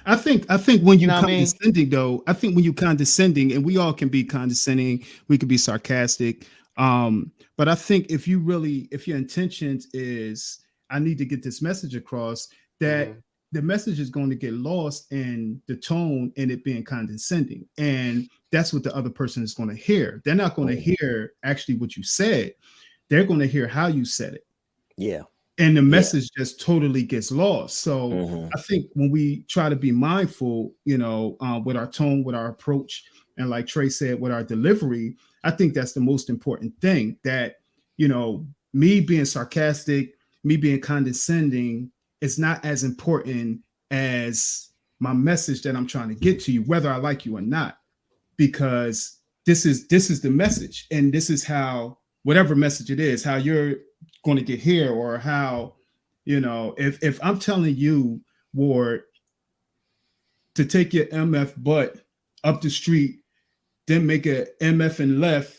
I think when you condescending, though, I think when you condescending, and we all can be condescending, we can be sarcastic. But I think if your intentions is, I need to get this message across, that the message is going to get lost in the tone and it being condescending. And that's what the other person is going to hear. They're not going to hear actually what you said. They're going to hear how you said it. Yeah. And the message just totally gets lost. So I think when we try to be mindful, with our tone, with our approach, and like Trey said, with our delivery, I think that's the most important thing, that, me being sarcastic, me being condescending, it's not as important as my message that I'm trying to get to you, whether I like you or not, because this is the message, and this is how, whatever message it is, how you're going to get here, or how, if I'm telling you, Ward, to take your MF butt up the street, then make a MF and left,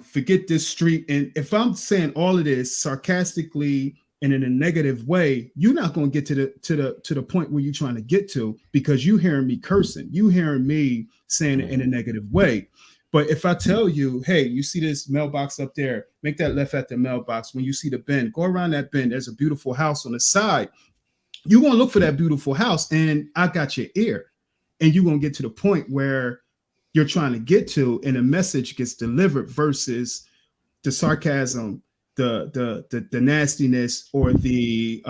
forget this street. And if I'm saying all of this sarcastically and in a negative way, you're not going to get to the point where you're trying to get to, because you hearing me cursing, you hearing me saying it in a negative way. But if I tell you, hey, you see this mailbox up there, make that left at the mailbox. When you see the bend, go around that bend. There's a beautiful house on the side. You're going to look for that beautiful house, and I got your ear. And you're going to get to the point where you're trying to get to, and a message gets delivered versus the sarcasm, the nastiness, or the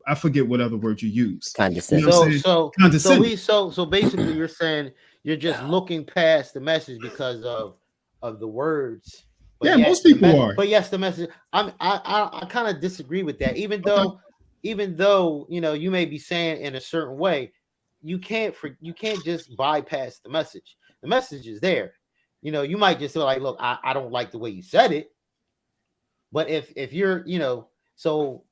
I forget what other word you use. Condescending. You know Condescending. So basically you're saying you're just looking past the message because of the words. But yeah, most people are. But yes, the message. I kind of disagree with that. Even though you know you may be saying in a certain way, you can't just bypass the message. The message is there. You know, you might just feel like, look, I don't like the way you said it. But if you're, you know, so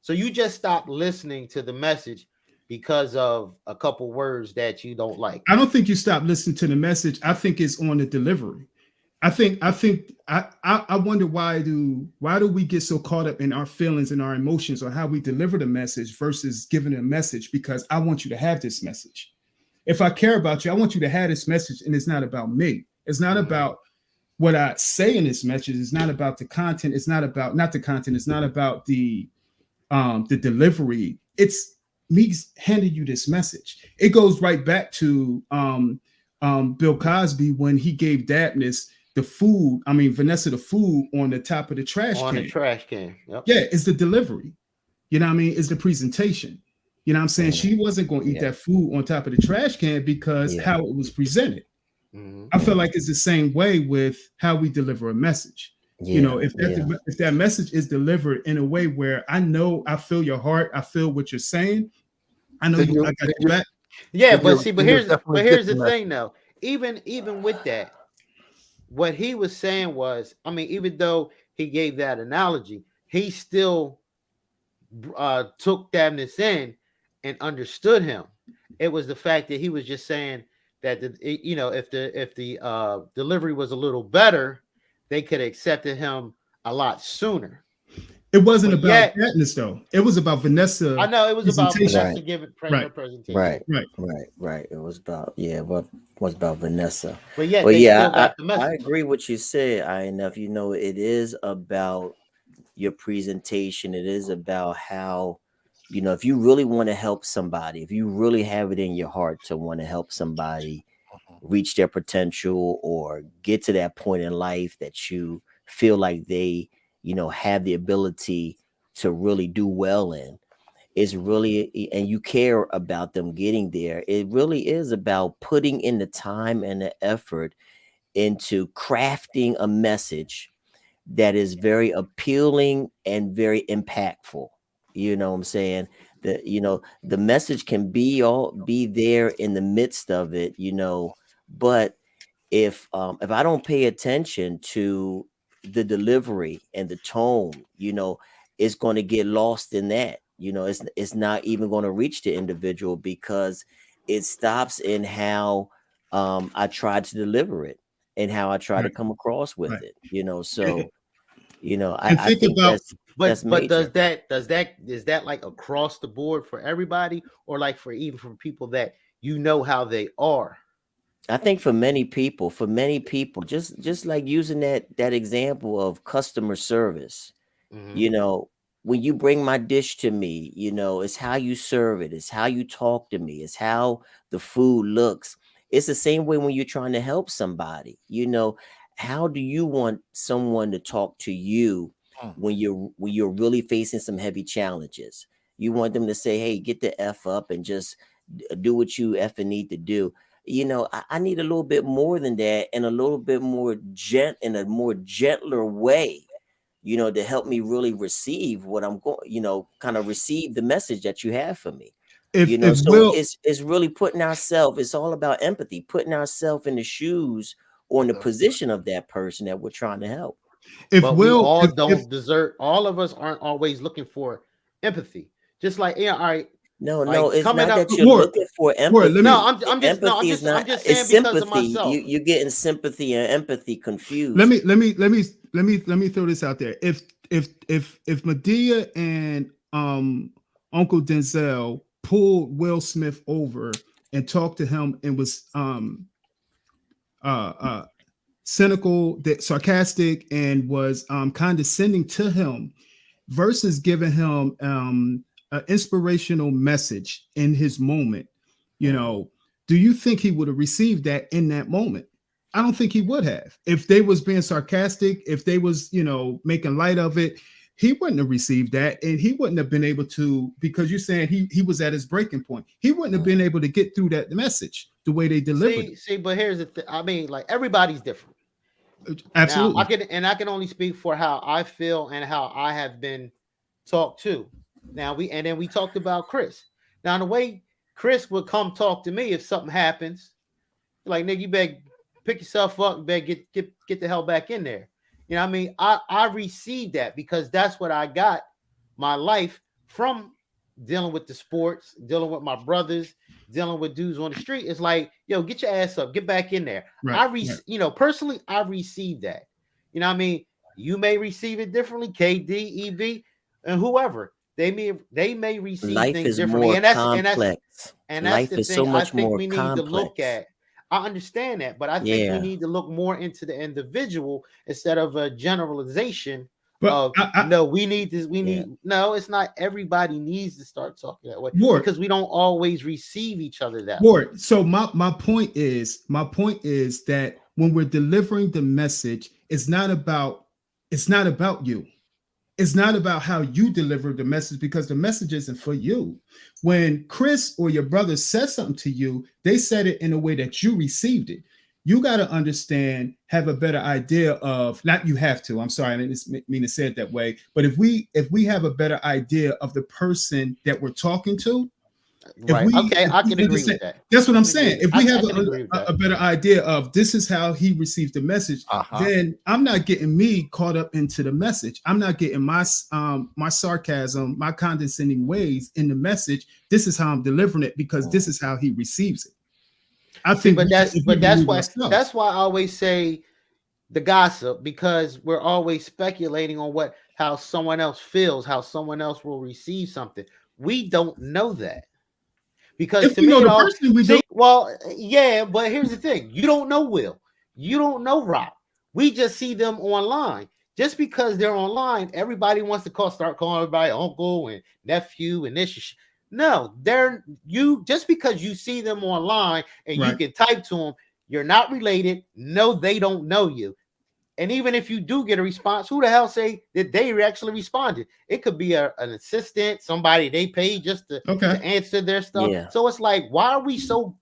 you just stop listening to the message because of a couple words that you don't like. I don't think you stop listening to the message. I think it's on the delivery. I wonder why do we get so caught up in our feelings and our emotions or how we deliver the message versus giving a message? Because I want you to have this message. If I care about you, I want you to have this message, and it's not about me. It's not about what I say in this message. It's not about the content. It's not about the content. It's not about the delivery. It's me handing you this message. It goes right back to Bill Cosby when he gave Dabness the food. I mean, Vanessa, the food on the top of the trash can. On the trash can. Yep. Yeah, it's the delivery. You know what I mean? It's the presentation. You know what I'm saying? She wasn't going to eat that food on top of the trash can because how it was presented. I feel like it's the same way with how we deliver a message. You know, if that message is delivered in a way where I know I feel your heart, I feel what you're saying, I know I got your back. Yeah, but here's the thing though. Even with that, what he was saying was, I mean, even though he gave that analogy, he still took Dabness in and understood him. It was the fact that he was just saying that if the delivery was a little better, they could have accepted him a lot sooner. It wasn't about Dabness though. It was about Vanessa. I know it was about Vanessa giving her presentation. Right. It was about was about Vanessa. But yeah, I agree with you said. You know, it is about your presentation. It is about how, you know, if you really want to help somebody, if you really have it in your heart to want to help somebody reach their potential or get to that point in life that you feel like they, you know, have the ability to really do well in, is really, and you care about them getting there. It really is about putting in the time and the effort into crafting a message that is very appealing and very impactful. You know what I'm saying? The message can be there in the midst of it, you know, but if I don't pay attention to the delivery and the tone, you know, it's going to get lost in that. You know, it's not even going to reach the individual because it stops in how I try to deliver it and how I try to come across with it. You know, so you know, I think that's but does that is that like across the board for everybody, or like for people that you know how they are? I think for many people, just like using that example of customer service, you know, when you bring my dish to me, you know, it's how you serve it, it's how you talk to me, it's how the food looks. It's the same way when you're trying to help somebody. You know, how do you want someone to talk to you when you're really facing some heavy challenges? You want them to say, hey, get the F up and just do what you effing need to do. You know, I need a little bit more than that, and a little bit more in a more gentler way, you know, to help me really receive what I'm going, you know, kind of receive the message that you have for me. It's really putting ourselves, it's all about empathy, putting ourselves in the shoes or in the position of that person that we're trying to help. All of us aren't always looking for empathy. Just like, all right, No, Like, no, it's coming not up- that you're Ward, looking for Ward, let empathy. me- No, I'm just Empathy no, is not. I'm just It's saying because of sympathy. myself. You're getting sympathy and empathy confused. let me throw this out there. If Medea and Uncle Denzel pulled Will Smith over and talked to him and was cynical, sarcastic, and was condescending to him, versus giving him an inspirational message in his moment, you know, do you think he would have received that in that moment? I don't think he would have. If they was being sarcastic, if they was, you know, making light of it, he wouldn't have received that, and he wouldn't have been able to, because you're saying he was at his breaking point. He wouldn't have been able to get through that message the way they delivered. See, but here's the thing. I mean, like, everybody's different. Absolutely. Now, I can only speak for how I feel and how I have been talked to. Now then we talked about Chris. Now, the way Chris would come talk to me if something happens, like, nigga, you better pick yourself up and better get the hell back in there. You know what I mean? I received that because that's what I got my life from, dealing with the sports, dealing with my brothers, dealing with dudes on the street. It's like, yo, get your ass up, get back in there. Right, You know, personally, I received that. You know what I mean? You may receive it differently, KD, EV, and whoever. They may receive Life things is differently. more And that's complex. and that's Life the is thing so I much think more we need to look complex. at. I understand that, but I think we need to look more into the individual instead of a generalization. But No, we need this. We need no. It's not everybody needs to start talking that way, Ward, because we don't always receive each other that Ward, way. So my point is that when we're delivering the message, it's not about you. It's not about how you deliver the message, because the message isn't for you. When Chris or your brother says something to you, they said it in a way that you received it. You got to understand, have a better idea of, not you have to, I'm sorry, I didn't mean to say it that way, but if we have a better idea of the person that we're talking to, right. I can agree with that. That's what I'm saying. If we have a better idea of this is how he received the message, then I'm not getting me caught up into the message. I'm not getting my sarcasm, my condescending ways in the message. This is how I'm delivering it, because this is how he receives it. I think, that's why I always say the gossip, because we're always speculating on how someone else feels, how someone else will receive something. We don't know that. Because if to we me, know the person, we don't. Well, yeah, but here's the thing: you don't know Will, you don't know Rob. We just see them online. Just because they're online, everybody wants to start calling everybody uncle and nephew and this. No, just because you see them online and you can type to them, you're not related. No, they don't know you. And even if you do get a response, who the hell say that they actually responded? It could be an assistant, somebody they paid just to answer their stuff. Yeah. So it's like, why are we so,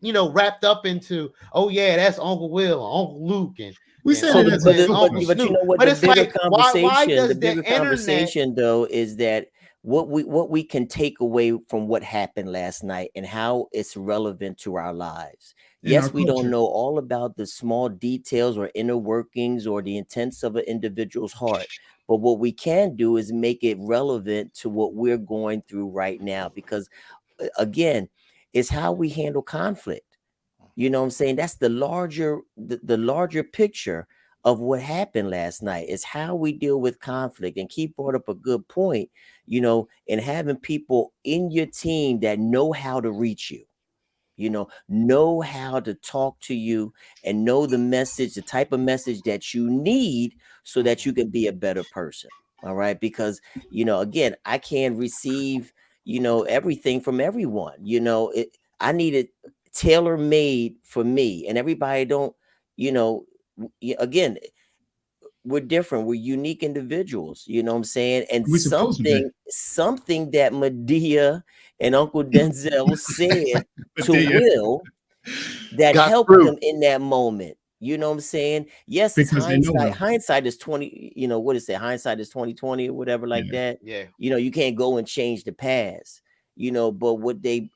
wrapped up into, oh yeah, that's Uncle Will, Uncle Luke, and we said but you know what, the bigger conversation, the bigger conversation though is that what we can take away from what happened last night and how it's relevant to our lives. Yes, we don't know all about the small details or inner workings or the intents of an individual's heart, but what we can do is make it relevant to what we're going through right now, because again, it's how we handle conflict. You know what I'm saying? That's the larger picture of what happened last night. Is how we deal with conflict. And Keith brought up a good point, and having people in your team that know how to reach you, know how to talk to you and know the message, the type of message that you need so that you can be a better person. All right. Because, again, I can't receive, everything from everyone. I need it tailor-made for me, and everybody don't, again, we're different. We're unique individuals, you know what I'm saying? And something that Medea and Uncle Denzel said to Will that helped him in that moment. You know what I'm saying? Yes, it's hindsight. Hindsight is 20, what is it? Hindsight is 20/20 or whatever like that. Yeah. You can't go and change the past, but what they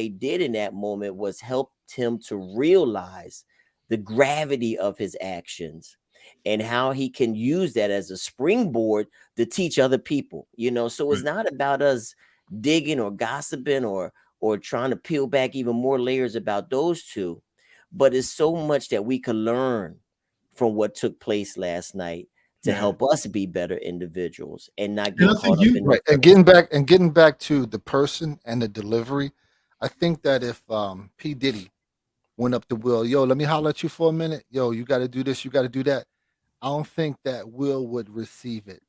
did in that moment was helped him to realize the gravity of his actions and how he can use that as a springboard to teach other people, so it's not about us, digging or gossiping or trying to peel back even more layers about those two. But it's so much that we can learn from what took place last night to help us be better individuals and not get caught up in right. And getting back to the person and the delivery. I think that if P. Diddy went up to Will, yo, let me holler at you for a minute. Yo, you got to do this, you got to do that. I don't think that Will would receive it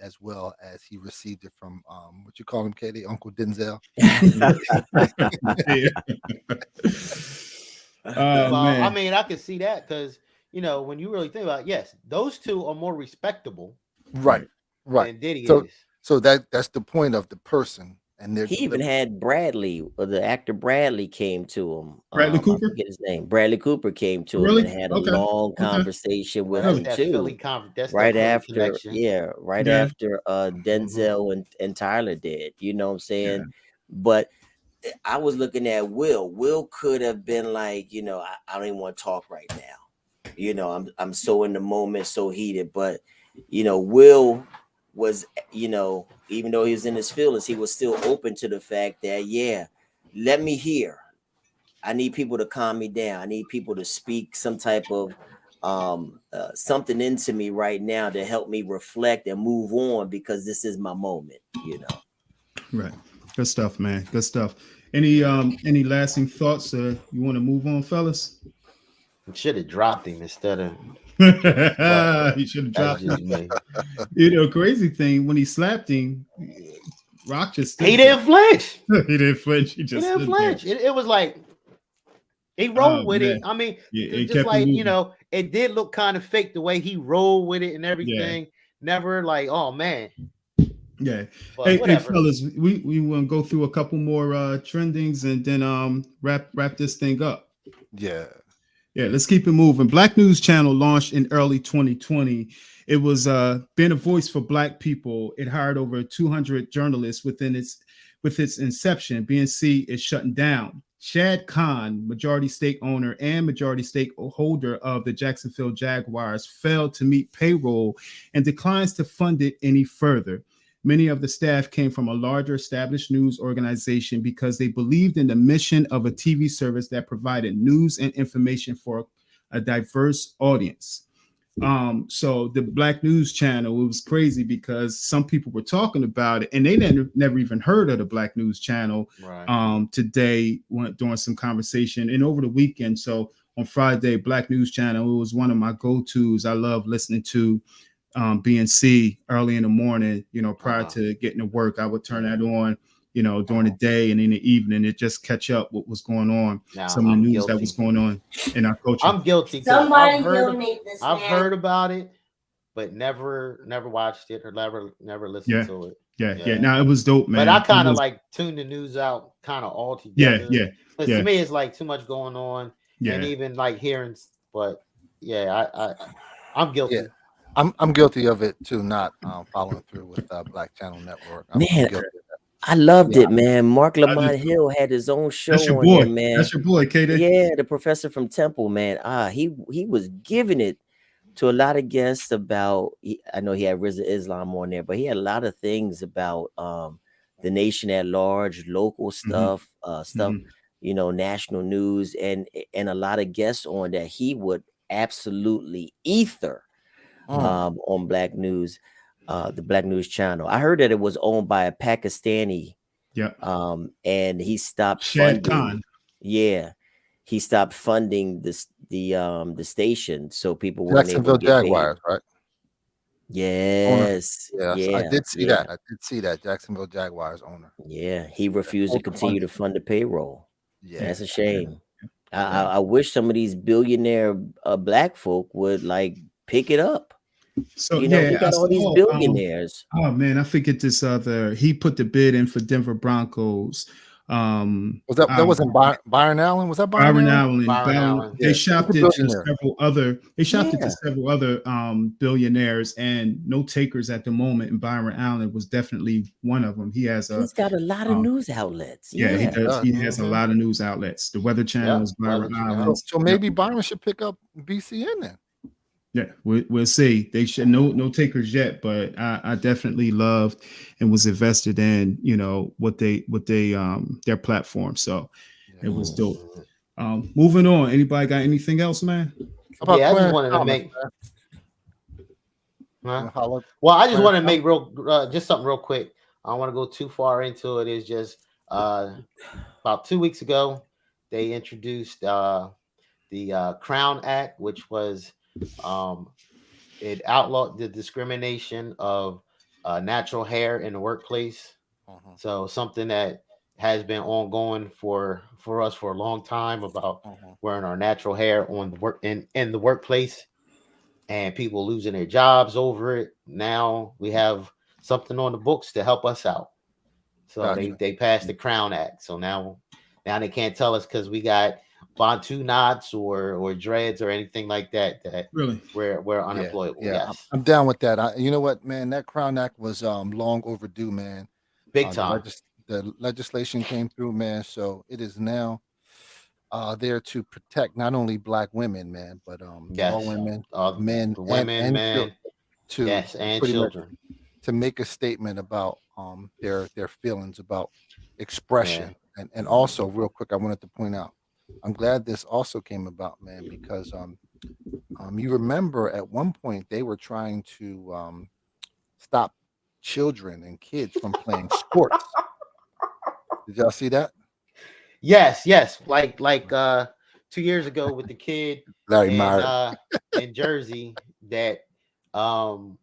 as well as he received it from what you call him, Katie, Uncle Denzel. Well, I mean, I can see that because when you really think about it, yes, those two are more respectable, right? Than Diddy so, is. So that's the point of the person. And he even had Bradley, or the actor Bradley, came to him. Bradley Cooper, I forget his name. Bradley Cooper came to him and had a long conversation with him too. Right after, after Denzel and Tyler did. You know what I'm saying? Yeah. But I was looking at Will. Will could have been like, I don't even want to talk right now. I'm so in the moment, so heated. But Will was, even though he was in his feelings, he was still open to the fact that, let me hear. I need people to calm me down. I need people to speak some type of something into me right now to help me reflect and move on, because this is my moment, Right. Good stuff, man. Good stuff. Any lasting thoughts? You want to move on, fellas? Should have dropped him instead of. He should have dropped him. Crazy thing, when he slapped him, Rock just he didn't flinch. He didn't flinch. He didn't flinch. It was like he rolled with it. I mean, just like it did look kind of fake the way he rolled with it and everything. Never like, oh man. Yeah. Hey, fellas, we want to go through a couple more trendings and then wrap this thing up. Yeah. Yeah, let's keep it moving. Black News Channel launched in early 2020. It was been a voice for Black people. It hired over 200 journalists with its inception. BNC is shutting down. Shad Khan, majority stake owner and majority stake holder of the Jacksonville Jaguars, failed to meet payroll and declines to fund it any further. Many of the staff came from a larger established news organization because they believed in the mission of a TV service that provided news and information for a diverse audience. So the Black News Channel, it was crazy because some people were talking about it and they never even heard of the Black News Channel. Right. Today, during some conversation and over the weekend. So on Friday, Black News Channel, it was one of my go-tos. I love listening to BNC early in the morning, prior to getting to work. I would turn that on, during the day, and in the evening, it just catch up what was going on. Some of the news that was going on in our culture. I'm guilty. I've heard about it, but never watched it or never listened to it. Yeah. Now it was dope, man. But I kind of like tune the news out kind of altogether. Yeah. To me, it's like too much going on. Yeah. And even like hearing, but I'm guilty. Yeah. I'm guilty of it too, not following through with Black Channel Network. I loved it, man. Mark Lamont Hill had his own show on there, man. That's your boy, Katie. Yeah, the professor from Temple, man. He was giving it to a lot of guests about. I know he had Rizza Islam on there, but he had a lot of things about the nation at large, local stuff, national news, and a lot of guests on that he would absolutely ether. On Black News, the Black News Channel. I heard that it was owned by a Pakistani. Yeah. And he stopped funding. Khan. Yeah, he stopped funding the station, so people were Jacksonville Jaguars, right? Yes. Yeah. I did see that. I did see that Jacksonville Jaguars owner. Yeah, he refused to continue to fund the payroll. Yeah, that's a shame. Yeah. I wish some of these billionaire Black folk would like pick it up. So we got all these billionaires. Oh man, I forget this other. He put the bid in for Denver Broncos. Was that wasn't Byron Allen? Was that Byron Allen? They shopped it to several other. They shopped it to several other billionaires, and no takers at the moment. And Byron Allen was definitely one of them. He's got a lot of news outlets. Yeah, he does. He has a lot of news outlets. The Weather Channel is Byron Allen. So maybe Byron should pick up BCN then. Yeah, we'll see. They should no takers yet, but I definitely loved and was invested in, what they their platform. So it was dope. Moving on. Anybody got anything else, man? How about Yeah, I just Clarence wanted to Thomas, make. man? Huh? You holla Well, I just Clarence want to Thomas? make real just something real quick. I don't want to go too far into it. It's just about 2 weeks ago they introduced the Crown Act, which was um, it outlawed the discrimination of natural hair in the workplace. Mhm, So something that has been ongoing for us for a long time about mhm. wearing our natural hair on the work in the workplace and people losing their jobs over it. Now we have something on the books to help us out. So they Gotcha. they passed the Crown Act. So now they can't tell us because we got Bantu knots or dreads or anything like that Really? we're Yeah, unemployable. yeah, Yes, I'm down with that. You know what, man? That Crown Act was long overdue, man. big time. The legislation came through, man. So it is now there to protect not only black women, man, but all Yes, women, the men, women, and children, men, to yes, and pretty much children. to make a statement about their feelings about Yeah. expression. And also real quick, I wanted to point out, I'm glad this also came about, man, because you remember at one point they were trying to stop children and kids from playing sports. Did y'all see that? Yes, yes. Like 2 years ago with the kid Larry in Myers. uh in Jersey that um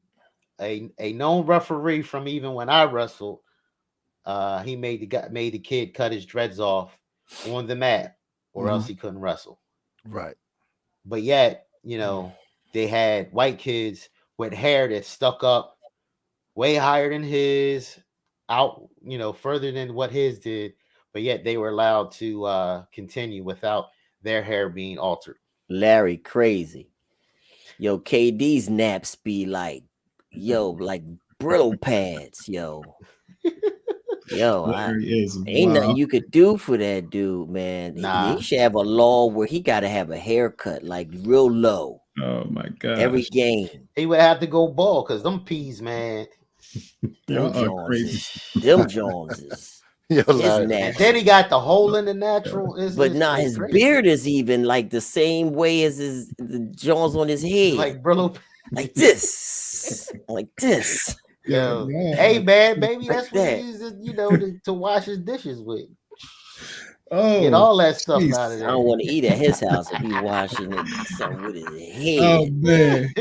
a known referee from even when I wrestled, he made the kid cut his dreads off on the mat or else Mhm. he couldn't wrestle. Right. But yet, they had white kids with hair that stuck up way higher than his, out, further than what his did, but yet they were allowed to continue without their hair being altered. Larry crazy. Yo, KD's naps be like, like Brillo pads, yo. Yo, Larry is ain't nothing wow. you could do for that dude, man. He Nah, should have a law where he got to have a haircut, like real low, Oh my every gosh. game. he would have to go bald because them peas, man. Them Y'all are Jones crazy. is, them Jones is Yo, his Larry. And then he naps. got the hole in the natural. Is But is nah, is his crazy. beard is even like the same way as the Jones on his It's head, like Brillo. like this, like this, Yo, Yo, y'all hey are man, maybe like that's what he that. used to wash his dishes with. Get oh all that stuff out of jeez. I don't there. want to eat at his house if he washing it something with his Oh head. man.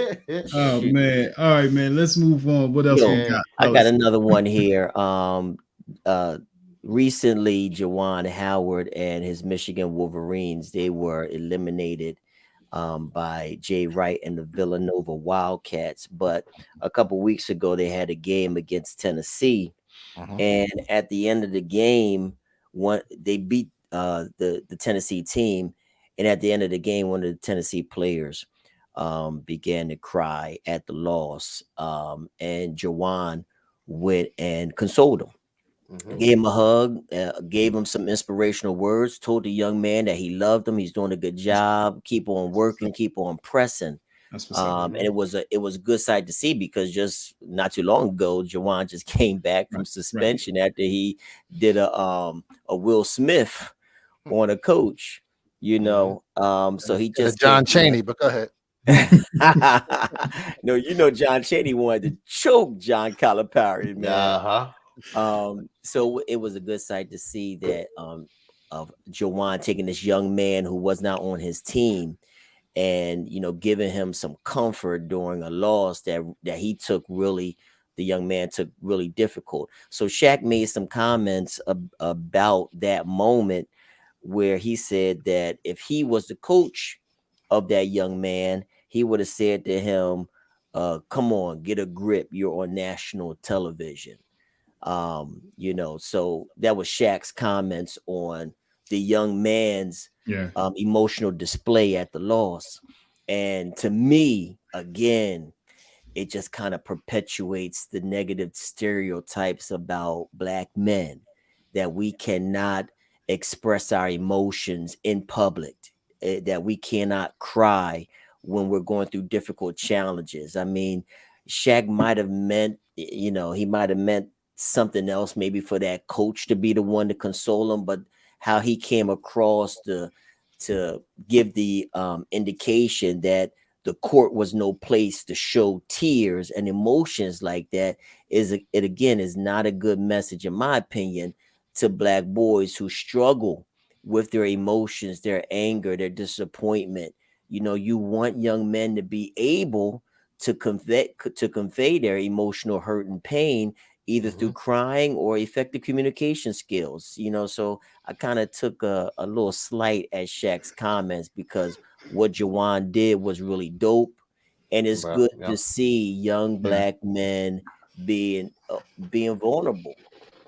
Oh man. All right, man. Let's move on. What else we Yo, Yeah. got, I got fellas? another one here. Uh, recently, Jawan Howard and his Michigan Wolverines, they were eliminated by Jay Wright and the Villanova Wildcats. But a couple weeks ago, they had a game against Tennessee, Mhm. and at the end of the game, they beat the Tennessee team, and at the end of the game, one of the Tennessee players began to cry at the loss, and Jawan went and consoled him, Mhm. gave him a hug, gave him some inspirational words, told the young man that he loved him, he's doing a good job, keep on working, keep on pressing. That's what's up. And it was a good sight to see because just not too long ago, Jawan just came back Right, from right. suspension after he did a Will Smith on a coach, so he And a just came John back. Chaney, but go ahead. No, John Chaney wanted to choke John Calipari, man. Uh-huh. So it was a good sight to see that of Jawan taking this young man who was not on his team and giving him some comfort during a loss that he took really the young man took really difficult. So Shaq made some comments about that moment where he said that if he was the coach of that young man, he would have said to him, come on, get a grip, you're on national television. So that was Shaq's comments on the young man's Yeah. emotional display at the loss. And to me, again, it just kind of perpetuates the negative stereotypes about black men that we cannot express our emotions in public, that we cannot cry when we're going through difficult challenges. I mean, Shaq might have meant, he might have meant something else, maybe for that coach to be the one to console him, but how he came across to give the indication that the court was no place to show tears and emotions like that it again is not a good message, in my opinion, to Black boys who struggle with their emotions, their anger, their disappointment. You want young men to be able to convey their emotional hurt and pain either through crying or effective communication skills. So I kind of took a little slight at Shaq's comments because what Jawan did was really dope, and it's good to see young Black men being vulnerable.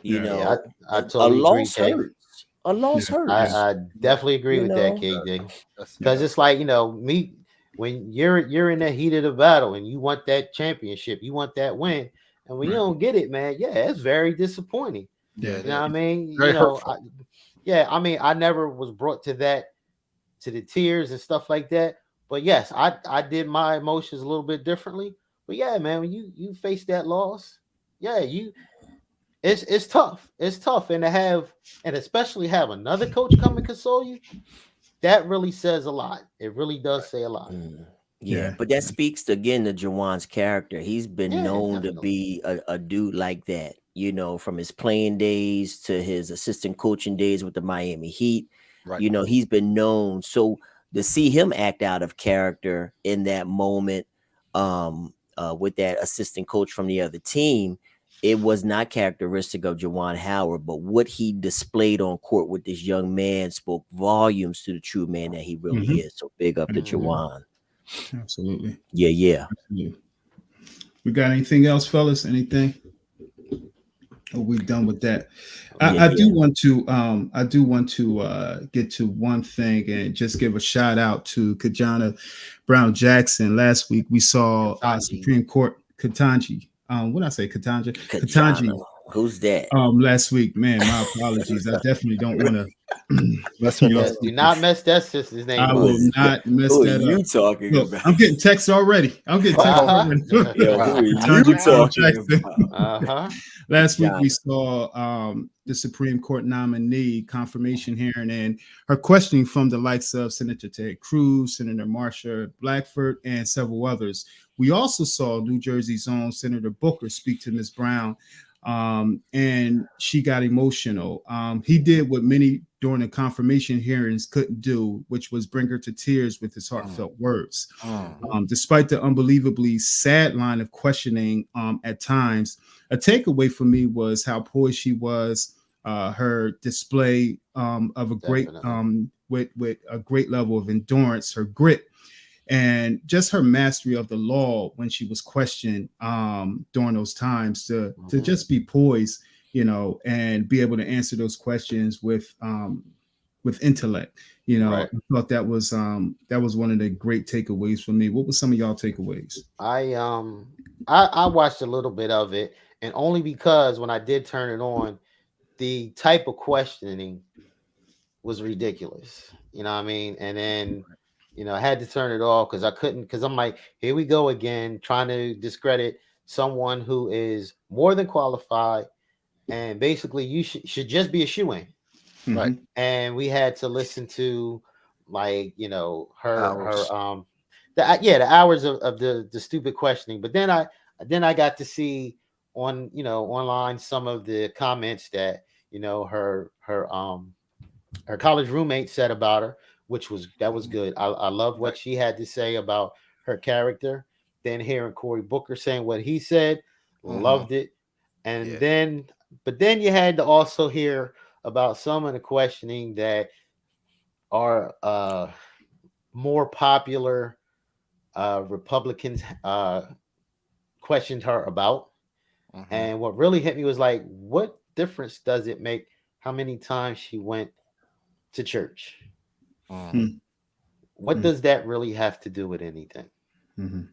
I a totally agree, loss Kay. hurts. A loss hurts. I definitely agree with that, KJ. Because it's like, me, when you're in the heat of the battle and you want that championship, you want that win, and when you don't get it, man, it's very disappointing. Yeah, you know what I mean? Very hurtful. I never was brought to the tears and stuff like that. But yes, I did my emotions a little bit differently. But yeah, man, when you face that loss, it's tough. It's tough, and especially have another coach come and console you. That really says a lot. It really does say a lot. Yeah, but that speaks again to Jawan's character. He's been known to be a dude like that, from his playing days to his assistant coaching days with the Miami Heat. Right. He's been known. So to see him act out of character in that moment with that assistant coach from the other team, it was not characteristic of Jawan Howard, but what he displayed on court with this young man spoke volumes to the true man that he really is. So big up to Jawan. Absolutely. Yeah. Absolutely. We got anything else, fellas? Anything? Are we done with that? I do want to get to one thing and just give a shout out to Katanji Brown Jackson. Last week we saw Supreme Court Katanji. What did I say? Katanji. Who's that? Last week, man. My apologies. I definitely don't want to. Do not mess that sister's name. I will not mess that up. Who are you talking about? I'm getting texts already. Who are you talking about? Last week we saw the Supreme Court nominee confirmation hearing and her questioning from the likes of Senator Ted Cruz, Senator Marsha Blackford, and several others. We also saw New Jersey's own Senator Booker speak to Ms. Brown, and she got emotional. He did what many during the confirmation hearings couldn't do, which was bring her to tears with his heartfelt words. Despite the unbelievably sad line of questioning at times, a takeaway for me was how poised she was, her display of a great with a great level of endurance, her grit, and just her mastery of the law when she was questioned during those times to just be poised, and be able to answer those questions with intellect. I thought that was one of the great takeaways for me. What were some of y'all takeaways? I watched a little bit of it, and only because when I did turn it on, the type of questioning was ridiculous. You know what I mean? And then I had to turn it off because I couldn't, because I'm like, here we go again, trying to discredit someone who is more than qualified, and basically you should just be a shoe-in. Right. And we had to listen to the hours of the stupid questioning. But then I got to see on online some of the comments that her college roommate said about her, that was good. I love what she had to say about her character. Then hearing Cory Booker saying what he said, loved it. And then you had to also hear about some of the questioning that are more popular Republicans questioned her about. And what really hit me was like, what difference does it make how many times she went to church? What does that really have to do with anything? You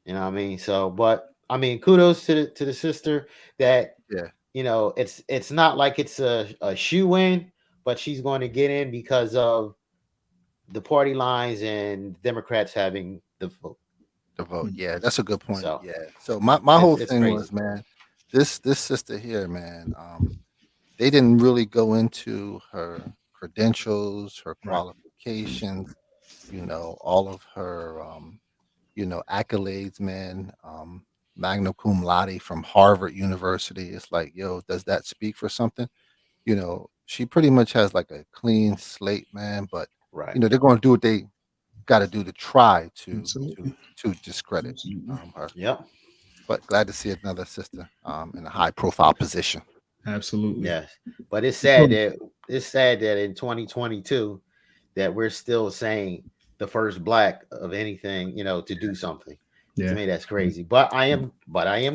know what I mean? So, but I mean, kudos to the sister that it's not like it's a shoe-in, but she's going to get in because of the party lines and Democrats having the vote. The vote. Yeah, that's a good point. So Yeah. So my whole it's thing crazy. was, man, this sister here, man, they didn't really go into her credentials, her Right. qualifications, all of her accolades, man. Magna cum laude from Harvard University. It's like, yo, does that speak for something? She pretty much has like a clean slate, man. But Right. they're going to do what they got to do to try to Absolutely. discredit Absolutely. her. Yep. But glad to see another sister in a high profile position. Absolutely. Yes. But it's sad that in 2022 that we're still saying the first black of anything, to do something. Yeah. To me, that's crazy. But I am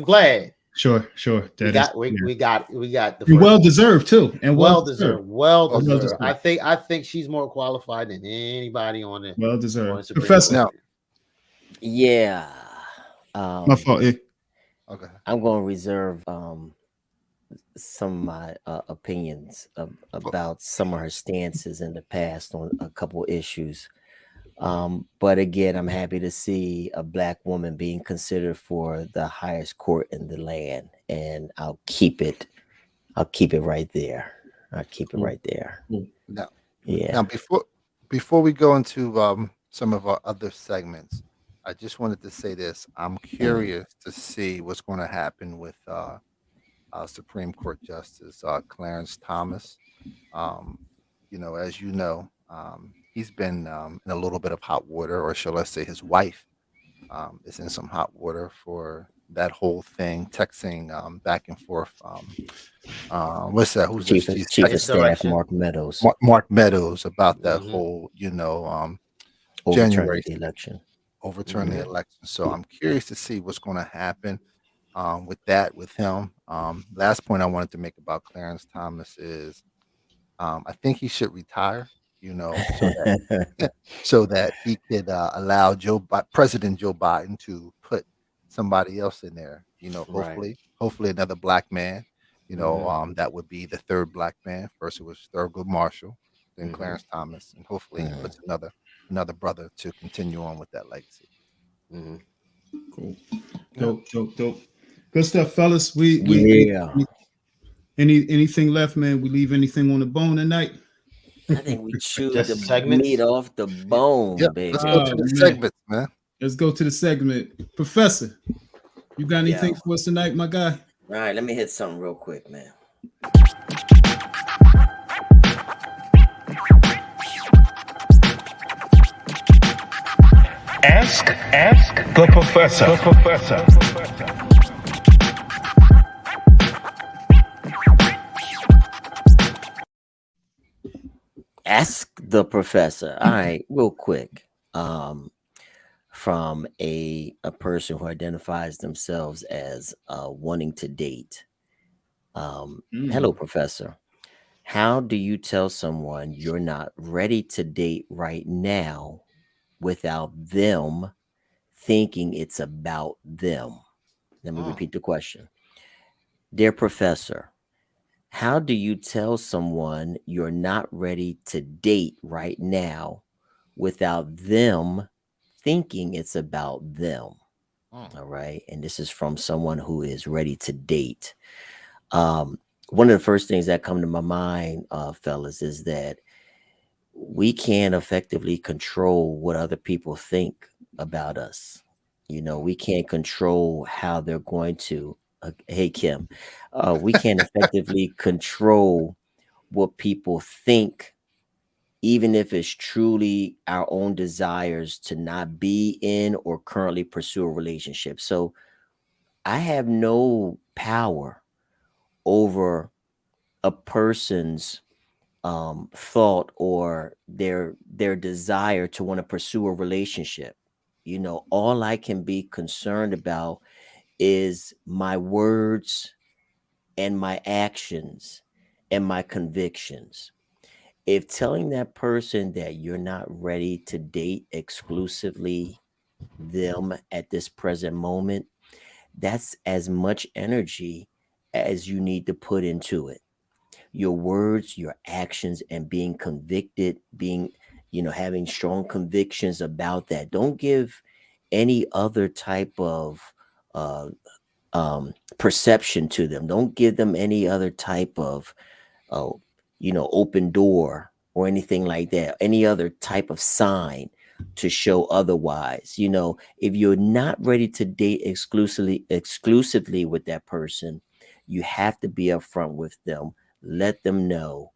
glad. Sure. We got the And first well deserved too. And well deserved. Well Well deserved. deserved. I think she's more qualified than anybody on the Well on the deserved. Supreme Professor. Court. Now, Yeah. My fault. okay. I'm going to reserve some of my opinions about some of her stances in the past on a couple issues. But again, I'm happy to see a black woman being considered for the highest court in the land, and I'll keep it right there. I'll keep it right there. Now, Yeah. now before we go into some of our other segments, I just wanted to say this. I'm curious to see what's going to happen with Supreme Court Justice Clarence Thomas. As you know, he's been in a little bit of hot water, or shall I say, his wife is in some hot water for that whole thing, texting back and forth. What's that? Who's Chief this? of Staff Insurrection. Mark Meadows Mark Meadows about that Mhm. whole, overturning January the election. overturn the election. So I'm curious to see what's going to happen with him. Last point I wanted to make about Clarence Thomas is I think he should retire, so that he could allow President Joe Biden to put somebody else in there. Right. Hopefully another black man. Mhm. That would be the third black man. First it was Thurgood Marshall, then Mhm. Clarence Thomas, and hopefully he puts another brother to continue on with that legacy. Mhm. Cool. Yeah. Dope. Good stuff, fellas. We Yeah. anything left, man? We leave anything on the bone tonight? I think we chewed Just the segments? meat off the bone, Yeah, baby. let's go to the man. segments, man. Let's go to the segment. Professor, you got anything Yeah. for us tonight, my guy? All right, let me hit something real quick, man. Ask the professor. Ask the professor. All right, real quick. From a person who identifies themselves as wanting to date. Hello, professor. How do you tell someone you're not ready to date right now without them thinking it's about them? Let me repeat the question. Dear professor, how do you tell someone you're not ready to date right now without them thinking it's about them? All right. And this is from someone who is ready to date. One of the first things that come to my mind, fellas, is that we can't effectively control what other people think about us. We can't control how they're going to. Hey, Kim, we can't effectively control what people think, even if it's truly our own desires to not be in or currently pursue a relationship. So I have no power over a person's thought or their desire to want to pursue a relationship. All I can be concerned about is my words and my actions and my convictions. If telling that person that you're not ready to date exclusively them at this present moment, that's as much energy as you need to put into it. Your words, your actions, and being convicted, having strong convictions about that. Don't give any other type of perception to them. Don't give them any other type of open door or anything like that, any other type of sign to show otherwise. If you're not ready to date exclusively with that person, you have to be upfront with them, let them know,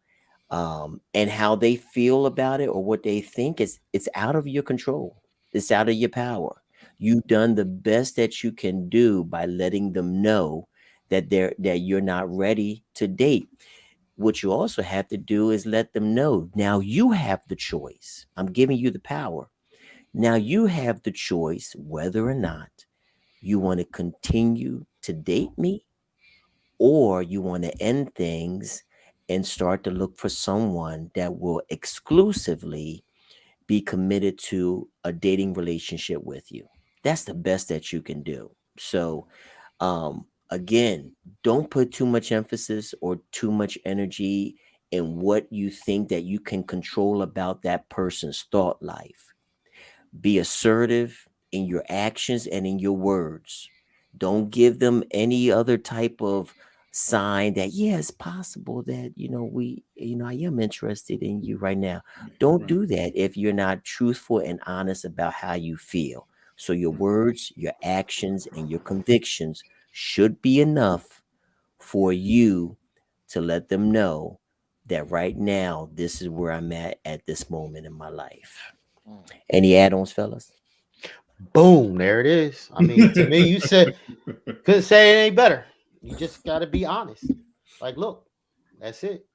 and how they feel about it or what they think it's out of your control. It's out of your power. You've done the best that you can do by letting them know that you're not ready to date. What you also have to do is let them know, now you have the choice. I'm giving you the power. Now you have the choice whether or not you want to continue to date me, or you want to end things and start to look for someone that will exclusively be committed to a dating relationship with you. That's the best that you can do. So again, don't put too much emphasis or too much energy in what you think that you can control about that person's thought life. Be assertive in your actions and in your words. Don't give them any other type of sign that, yeah, it's possible that, I am interested in you right now. Don't do that if you're not truthful and honest about how you feel. So your words, your actions, and your convictions should be enough for you to let them know that right now, this is where I'm at this moment in my life. Any add-ons, fellas? Boom, there it is. I mean, to me, you said, couldn't say it any better. You just got to be honest. Like, look, that's it.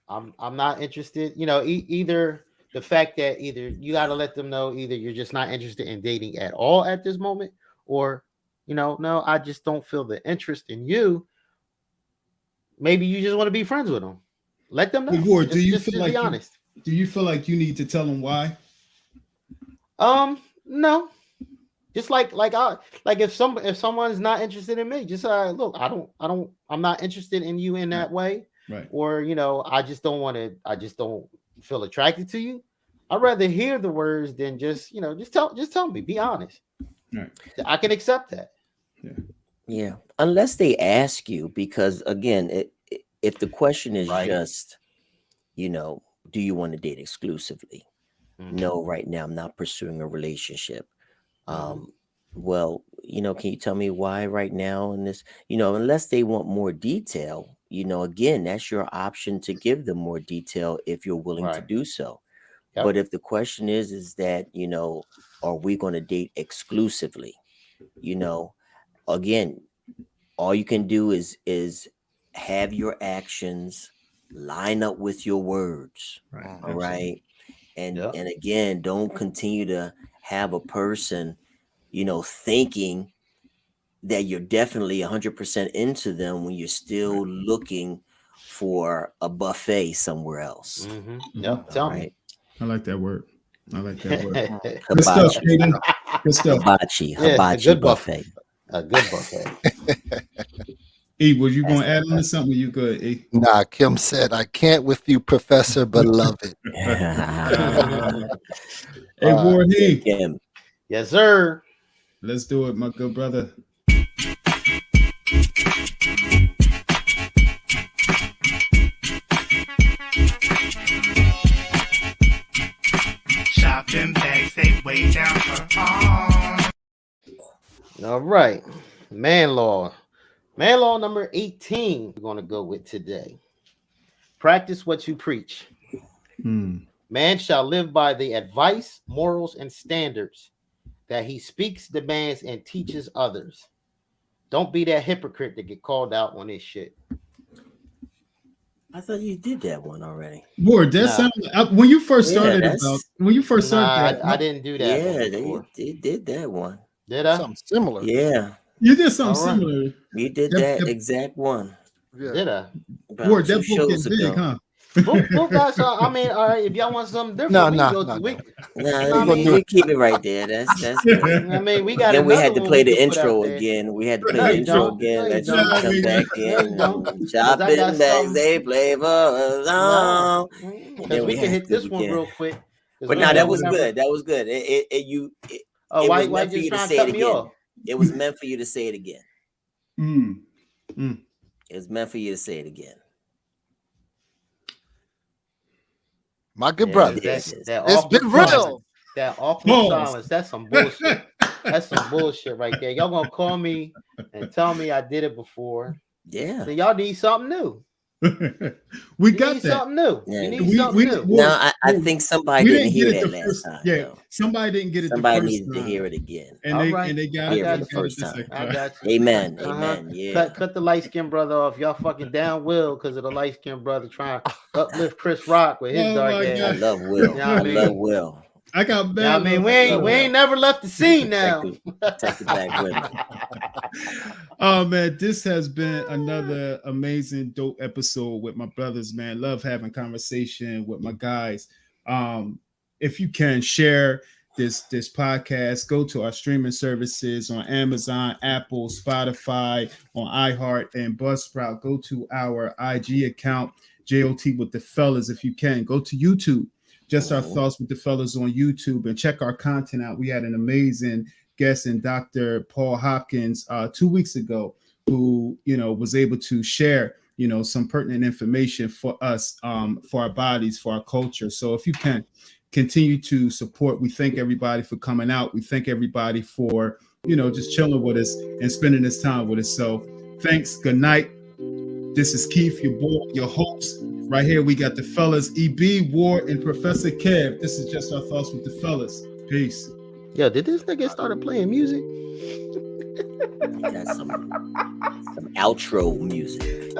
I'm not interested. Either the fact that either you got to let them know either you're just not interested in dating at all at this moment, or no, I just don't feel the interest in you. Maybe you just want to be friends with them. Let them know. Ward, do you feel like be honest? Do you feel like you need to tell them why? No. Just like if someone's not interested in me, just look, I'm not interested in you in that way. Right. Or I just don't feel attracted to you. I'd rather hear the words than just tell me. Be honest. Right. I can accept that. Yeah. Unless they ask you, because again, if the question is just, do you want to date exclusively? No, right now I'm not pursuing a relationship. Well, can you tell me why right now? And this, unless they want more detail, again, that's your option to give them more detail if you're willing to do so. Yep. But if the question is that, are we going to date exclusively? Again, all you can do is have your actions line up with your words. Right. All right. And again, don't continue to have a person, thinking that you're definitely 100% into them when you're still looking for a buffet somewhere else. Tell me. I like that word. Hibachi. Good stuff, Aiden. Good stuff. Hibachi buffet. A good buffet. E, was you going to add on to something? You good, E? Nah, Kim said, I can't with you, Professor, but love it. Hey, Warty. Kim. Yes, sir. Let's do it, my good brother. Shopping bags, they way down for all. All right. Man law number 18 we're going to go with today. Practice what you preach. Man shall live by the advice, morals, and standards that he speaks, demands, and teaches others. Don't be that hypocrite that get called out on this shit. I thought you did that one already. Ward, that sounded when you first started I didn't do that. Yeah, they did that one. Did I? Something similar. Yeah. You did something similar. You did that exact one. Yeah. Did I? Ward, that book is big, huh? Book guys, I mean, all right, if y'all want something different, we keep it right there. That's good. I mean, we got. Then we had to play the intro again. We had to play the intro again. Let you come back in. Shopping bags, they play for us. Because we can hit this one real quick. But no, that was good. That was good. Oh, It why was meant for you you to trying to say cut it me again. off? It was meant for you to say it again. Mm. It was meant for you to say it again. My good Yeah, brother. There it is. that It's awkward been silence. real. That awkward Pause. silence. That's some bullshit. That's some bullshit right there. Y'all gonna call me and tell me I did it before. Yeah. So y'all need something new. We You got need that. something new. Yeah. You need something new. No, I think somebody we didn't hear get it that the last first time. Yeah, though. somebody didn't get it Somebody the first needed time. to hear it again. And All they right. and they got I it. Hear it got the you. first the time. second I time. got you. Amen. Uh-huh. Amen. Yeah. Cut the light skinned brother off. Y'all fucking down Will because of the light skinned brother trying to uplift Chris Rock with his Oh dark my ass. I God. love Will. Yeah, I I mean- love Will. I got bad. Yeah, I mean, we love ain't Will. never left the scene now. Take it back with me. Oh man, this has been another amazing, dope episode with my brothers, man. Love having conversation with my guys. If you can share this podcast, go to our streaming services on Amazon, Apple, Spotify, on iHeart, and Buzzsprout. Go to our IG account, JOT with the fellas. If you can, go to YouTube. Just Our Thoughts with the Fellas on YouTube, and check our content out. We had an amazing guest in Dr. Paul Hopkins 2 weeks ago, who was able to share some pertinent information for us, for our bodies, for our culture. So if you can continue to support, we thank everybody for coming out. We thank everybody for just chilling with us and spending this time with us. So thanks. Good night. This is Keith, your boy, your host. Right here, we got the fellas, EB, Ward, and Professor Kev. This is Just Our Thoughts with the Fellas. Peace. Yo, did this nigga started playing music? Got some outro music.